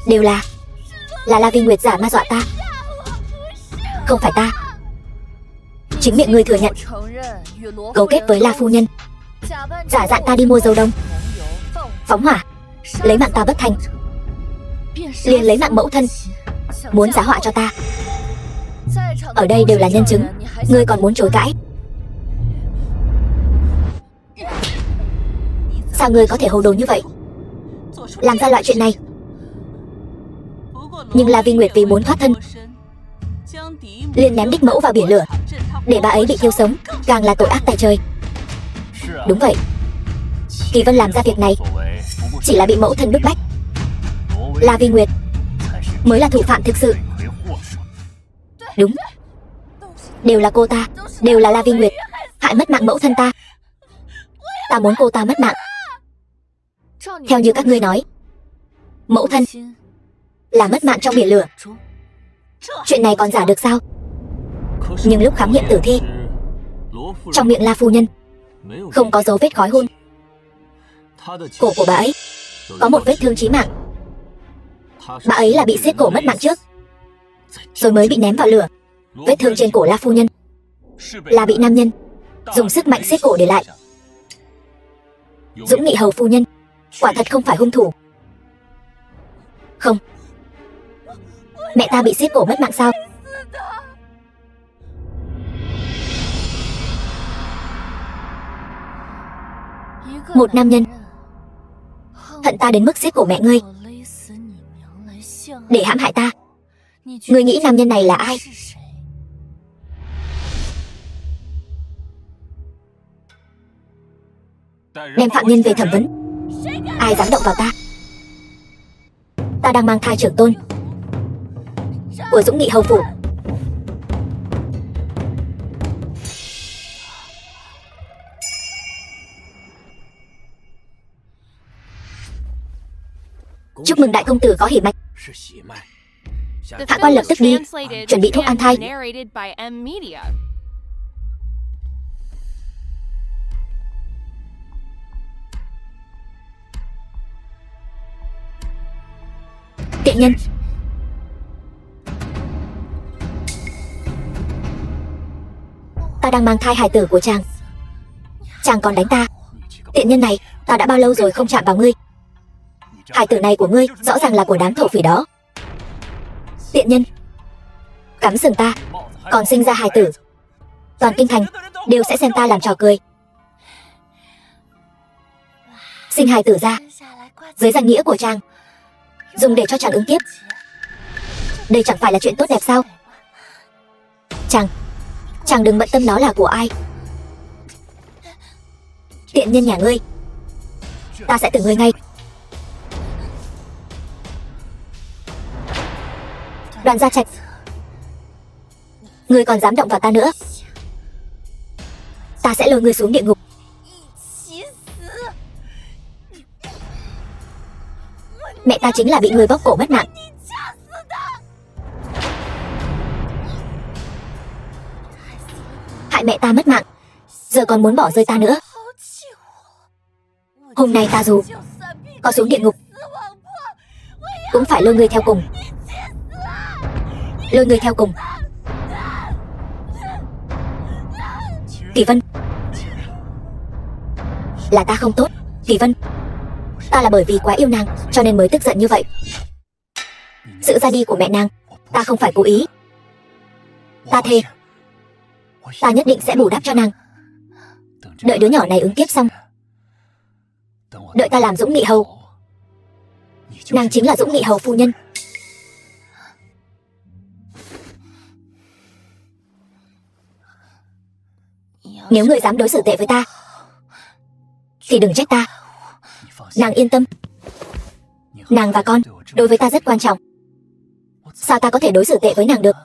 Đều là La Vi Nguyệt giả ma dọa ta. Không phải ta. Chính miệng ngươi thừa nhận cấu kết với La phu nhân, giả dạng ta đi mua dầu đồng, phóng hỏa, lấy mạng ta bất thành, liền lấy mạng mẫu thân, muốn giá họa cho ta. Ở đây đều là nhân chứng. Ngươi còn muốn chối cãi? Sao ngươi có thể hồ đồ như vậy, làm ra loại chuyện này? Nhưng La Vi Nguyệt vì muốn thoát thân liền ném đích mẫu vào biển lửa để bà ấy bị thiêu sống, càng là tội ác tại trời. Đúng vậy, Kỳ Vân làm ra việc này chỉ là bị mẫu thân bức bách. La Vi Nguyệt mới là thủ phạm thực sự. Đúng, đều là cô ta, đều là La Vi Nguyệt hại mất mạng mẫu thân ta. Ta muốn cô ta mất mạng. Theo như các ngươi nói, mẫu thân là mất mạng trong biển lửa. Chuyện này còn giả được sao? Nhưng lúc khám nghiệm tử thi, trong miệng La phu nhân không có dấu vết khói hun. Cổ của bà ấy có một vết thương chí mạng. Bà ấy là bị xiết cổ mất mạng trước, rồi mới bị ném vào lửa. Vết thương trên cổ La phu nhân là bị nam nhân dùng sức mạnh xiết cổ để lại. Dũng Nghị hầu phu nhân quả thật không phải hung thủ. Không, mẹ ta bị xiết cổ mất mạng sao? Một nam nhân hận ta đến mức xiết cổ mẹ ngươi để hãm hại ta. Ngươi nghĩ nam nhân này là ai? đem phạm nhân về thẩm vấn. Ai dám động vào ta? Ta đang mang thai trưởng tôn của Dũng Nghị hầu phủ. Chúc mừng đại công tử có hỉ mạch. The Hạ film quan lập was tức đi, translated chuẩn bị thuốc an thai. and narrated by M Media. Tiện nhân. Ta đang mang thai hài tử của chàng. Chàng còn đánh ta. Tiện nhân này, ta đã bao lâu rồi không chạm vào ngươi. Hài tử này của ngươi rõ ràng là của đám thổ phỉ đó. Tiện nhân. Cắm sừng ta, còn sinh ra hài tử. Toàn kinh thành đều sẽ xem ta làm trò cười. Sinh hài tử ra dưới danh nghĩa của chàng, dùng để cho chàng ứng kiếp. Đây chẳng phải là chuyện tốt đẹp sao? Chàng đừng bận tâm nó là của ai. Tiện nhân nhà ngươi, ta sẽ tử ngươi ngay. Đoàn Gia Trạch, ngươi còn dám động vào ta nữa, ta sẽ lôi ngươi xuống địa ngục. Mẹ ta chính là bị ngươi bóp cổ mất mạng. Hại mẹ ta mất mạng, giờ còn muốn bỏ rơi ta nữa. Hôm nay ta dù có xuống địa ngục cũng phải lôi ngươi theo cùng. Lôi ngươi theo cùng. Kỳ Vân, là ta không tốt. Kỳ Vân, ta là bởi vì quá yêu nàng cho nên mới tức giận như vậy. Sự ra đi của mẹ nàng, ta không phải cố ý. Ta thề, ta nhất định sẽ bù đắp cho nàng. Đợi đứa nhỏ này ứng kiếp xong, đợi ta làm Dũng Nghị hầu, nàng chính là Dũng Nghị hầu phu nhân. Nếu người dám đối xử tệ với ta thì đừng trách ta. Nàng yên tâm, nàng và con đối với ta rất quan trọng. Sao ta có thể đối xử tệ với nàng được?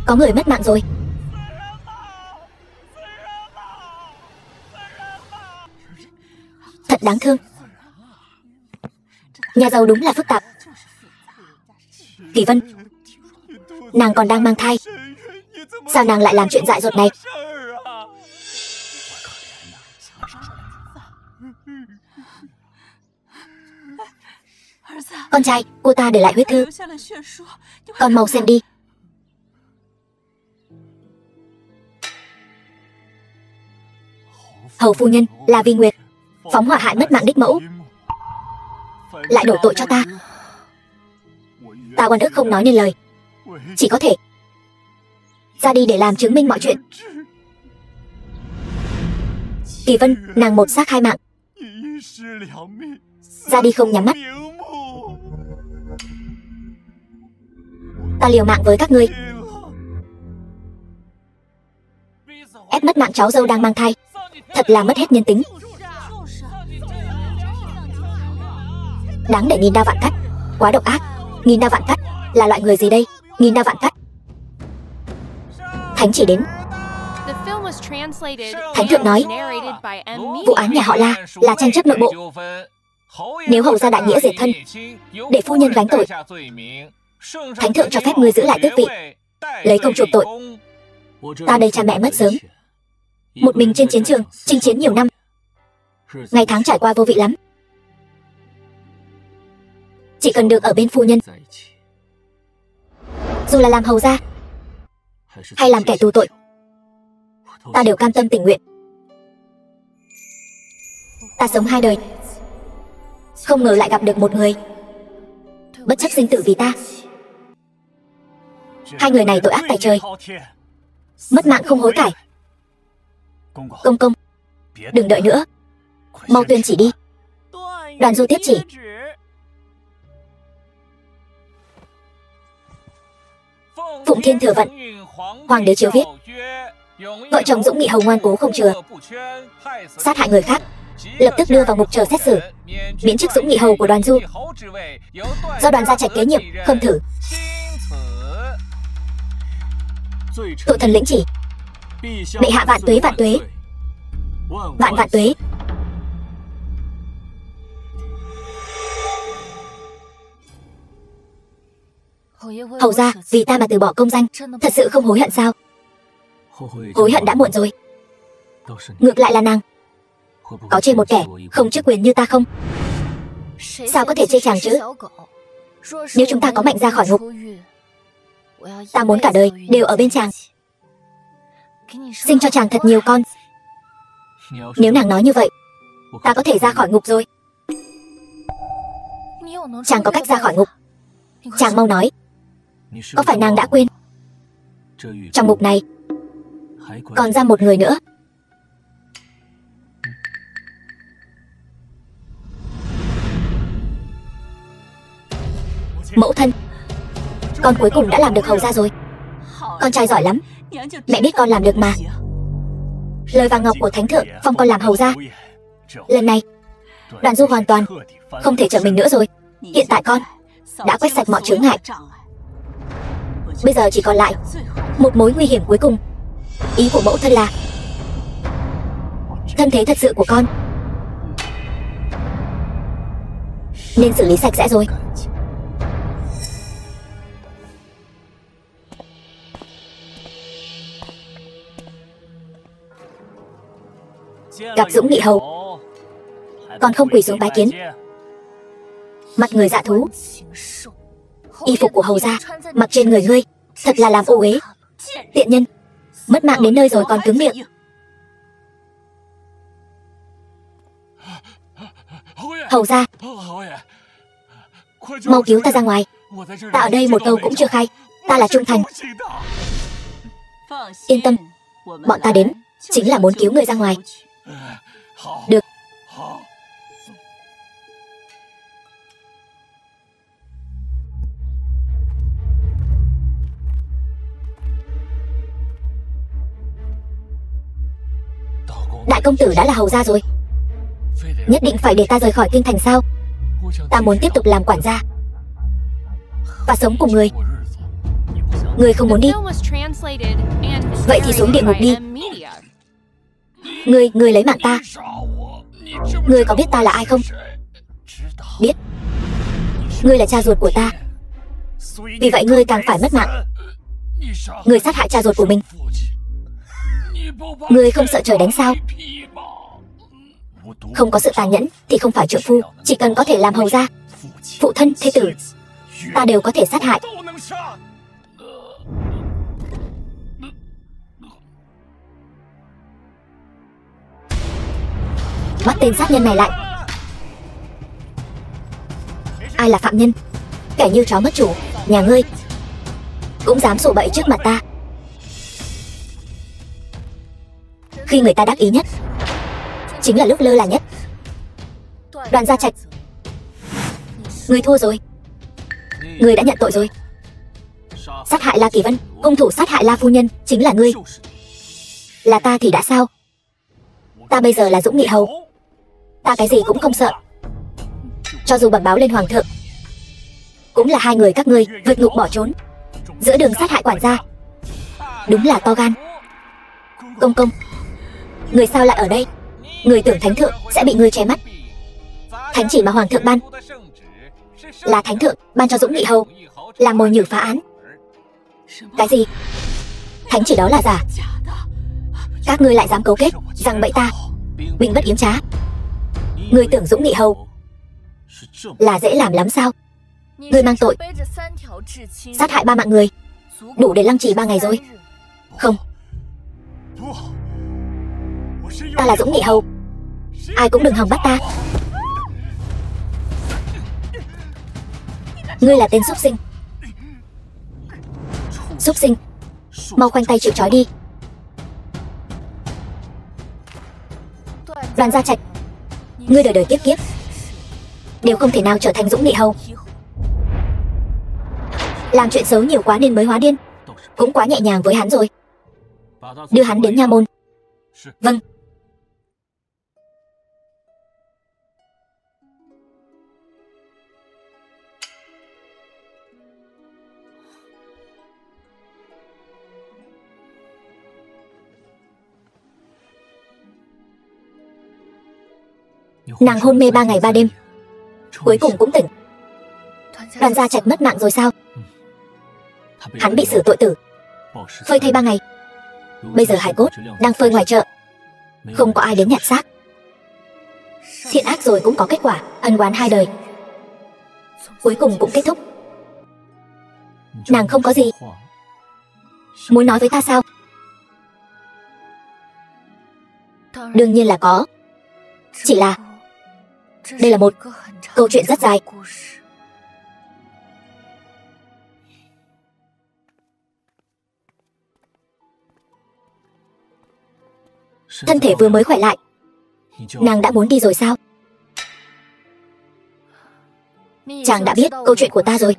Có người mất mạng rồi. Thật đáng thương. Nhà giàu đúng là phức tạp. Kỳ Vân, nàng còn đang mang thai, sao nàng lại làm chuyện dại dột này? Con trai, cô ta để lại huyết thư, con mau xem đi. Hầu phu nhân là vì Nguyệt phóng hỏa hại mất mạng đích mẫu, lại đổ tội cho ta. Ta oan ức không nói nên lời, chỉ có thể ra đi để làm chứng minh mọi chuyện. Kỳ Vân, nàng một xác hai mạng, ra đi không nhắm mắt. Ta liều mạng với các ngươi, ép mất mạng cháu dâu đang mang thai, thật là mất hết nhân tính. Đáng để nghìn đao vạn cắt, quá độc ác. Nghìn đao vạn cắt là loại người gì đây? Nghìn đao vạn cắt. Thánh chỉ đến. Thánh thượng nói, vụ án nhà họ La là tranh chấp nội bộ. Nếu hầu gia đại nghĩa diệt thân, để phu nhân gánh tội, thánh thượng cho phép ngươi giữ lại tước vị, lấy công chuộc tội. Ta đây cha mẹ mất sớm, một mình trên chiến trường chinh chiến nhiều năm, ngày tháng trải qua vô vị lắm. Chỉ cần được ở bên phu nhân, dù là làm hầu gia hay làm kẻ tù tội, ta đều cam tâm tình nguyện. Ta sống 2 đời, không ngờ lại gặp được một người bất chấp sinh tử vì ta. Hai người này tội ác tại trời, mất mạng không hối cải. Công công, đừng đợi nữa, mau tuyên chỉ đi. Đoàn Du tiếp chỉ. Phụng Thiên thừa vận, Hoàng đế chiếu viết: vợ chồng Dũng Nghị Hầu ngoan cố không chừa, sát hại người khác, lập tức đưa vào ngục chờ xét xử, miễn chức Dũng Nghị Hầu của Đoàn Du, do Đoàn Gia Trạch kế nhiệm. Khâm thử. Tội thần lĩnh chỉ. Bệ hạ vạn tuế vạn tuế, vạn vạn tuế. Hầu gia vì ta mà từ bỏ công danh, thật sự không hối hận sao? Hối hận đã muộn rồi. Ngược lại là nàng, có chê một kẻ không chức quyền như ta không? Sao có thể chê chàng chứ? Nếu chúng ta có mệnh ra khỏi ngục, ta muốn cả đời đều ở bên chàng, sinh cho chàng thật nhiều con. Nếu nàng nói như vậy, ta có thể ra khỏi ngục rồi. Chàng có cách ra khỏi ngục, chàng mau nói. Có phải nàng đã quên, trong ngục này còn ra một người nữa? Mẫu thân, con cuối cùng đã làm được hầu gia rồi. Con trai giỏi lắm, mẹ biết con làm được mà. Lời vàng ngọc của thánh thượng phong con làm hầu gia. Lần này Đoàn Du hoàn toàn không thể trở mình nữa rồi. Hiện tại con đã quét sạch mọi chướng ngại, bây giờ chỉ còn lại một mối nguy hiểm cuối cùng. Ý của mẫu thân là thân thế thật sự của con nên xử lý sạch sẽ rồi. Gặp Dũng Nghị Hầu, còn không quỳ xuống bái kiến. Mặt người dạ thú, y phục của hầu gia mặc trên người ngươi thật là làm ô uế. Tiện nhân, mất mạng đến nơi rồi còn cứng miệng. Hầu gia, mau cứu ta ra ngoài. Ta ở đây một câu cũng chưa khai, ta là trung thành. Yên tâm, bọn ta đến chính là muốn cứu người ra ngoài. Được. Đại công tử đã là hầu gia rồi, nhất định phải để ta rời khỏi kinh thành sao? Ta muốn tiếp tục làm quản gia và sống cùng người. Người không muốn đi, vậy thì xuống địa ngục đi. Ngươi lấy mạng ta. Ngươi có biết ta là ai không? Biết. Ngươi là cha ruột của ta, vì vậy ngươi càng phải mất mạng. Ngươi sát hại cha ruột của mình. Ngươi không sợ trời đánh sao? Không có sự tàn nhẫn thì không phải trượng phu. Chỉ cần có thể làm hầu gia, phụ thân, thế tử, ta đều có thể sát hại. Bắt tên sát nhân này lại. Ai là phạm nhân? Kẻ như chó mất chủ, nhà ngươi cũng dám sổ bậy trước mặt ta. Khi người ta đắc ý nhất chính là lúc lơ là nhất. Đoàn Gia Trạch, ngươi thua rồi. Ngươi đã nhận tội rồi. Sát hại La Kỳ Vân, hung thủ sát hại La phu nhân chính là ngươi. Là ta thì đã sao? Ta bây giờ là Dũng Nghị Hầu, ta cái gì cũng không sợ. Cho dù bẩm báo lên hoàng thượng, cũng là hai người các ngươi vượt ngục bỏ trốn, giữa đường sát hại quản gia. Đúng là to gan. Công công, người sao lại ở đây? Người tưởng thánh thượng sẽ bị ngươi che mắt. Thánh chỉ mà hoàng thượng ban là thánh thượng ban cho Dũng Nghị Hầu làm mồi nhử phá án. Cái gì? Thánh chỉ đó là giả. Các ngươi lại dám cấu kết rằng bậy ta, binh bất yếm trá. Ngươi tưởng Dũng Nghị Hầu là dễ làm lắm sao? Ngươi mang tội sát hại 3 mạng người, đủ để lăng trì 3 ngày rồi. Không, ta là Dũng Nghị Hầu, ai cũng đừng hòng bắt ta. Ngươi là tên súc sinh. Súc sinh, mau khoanh tay chịu trói đi. Đoàn Gia Trạch, ngươi đời đời kiếp kiếp đều không thể nào trở thành Dũng Nghị Hầu. Làm chuyện xấu nhiều quá nên mới hóa điên. Cũng quá nhẹ nhàng với hắn rồi. Đưa hắn đến nha môn. Vâng. Nàng hôn mê 3 ngày 3 đêm, cuối cùng cũng tỉnh. Đoàn Gia Trạch mất mạng rồi sao? Hắn bị xử tội tử, phơi thây 3 ngày. Bây giờ hải cốt đang phơi ngoài chợ, không có ai đến nhặt xác. Thiện ác rồi cũng có kết quả, ân oán 2 đời cuối cùng cũng kết thúc. Nàng không có gì muốn nói với ta sao? Đương nhiên là có. Chỉ là đây là một câu chuyện rất dài. Thân thể vừa mới khỏe lại, nàng đã muốn đi rồi sao? Chàng đã biết câu chuyện của ta rồi.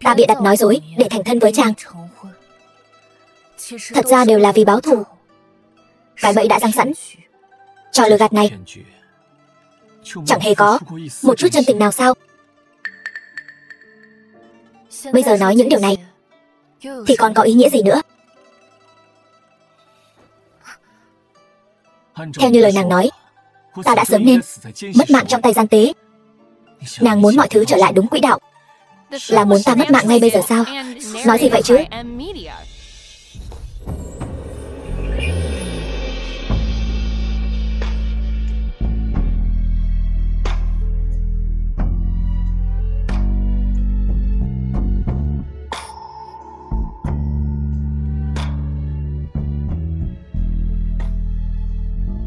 Ta bịa đặt nói dối để thành thân với chàng. Thật ra đều là vì báo thù. Cái bẫy đã giăng sẵn. Trò lừa gạt này chẳng hề có một chút chân tình nào sao? Bây giờ nói những điều này thì còn có ý nghĩa gì nữa? Theo như lời nàng nói, ta đã sớm nên mất mạng trong tay gian tế. Nàng muốn mọi thứ trở lại đúng quỹ đạo. Là muốn ta mất mạng ngay bây giờ sao? Nói gì vậy chứ?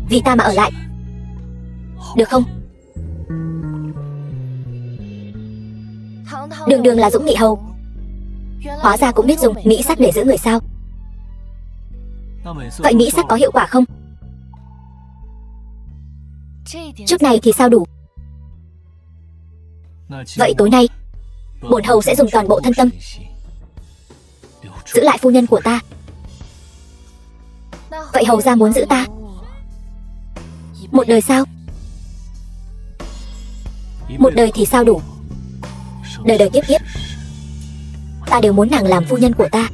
Vì ta mà ở lại, được không? Đường đường là Dũng Nghị Hầu, hóa ra cũng biết dùng mỹ sắc để giữ người sao? Vậy mỹ sắc có hiệu quả không? Chút này thì sao đủ? Vậy tối nay bổn hầu sẽ dùng toàn bộ thân tâm giữ lại phu nhân của ta. Vậy hầu gia muốn giữ ta một đời sao? Một đời thì sao đủ? Đời đời kiếp kiếp ta đều muốn nàng làm phu nhân của ta.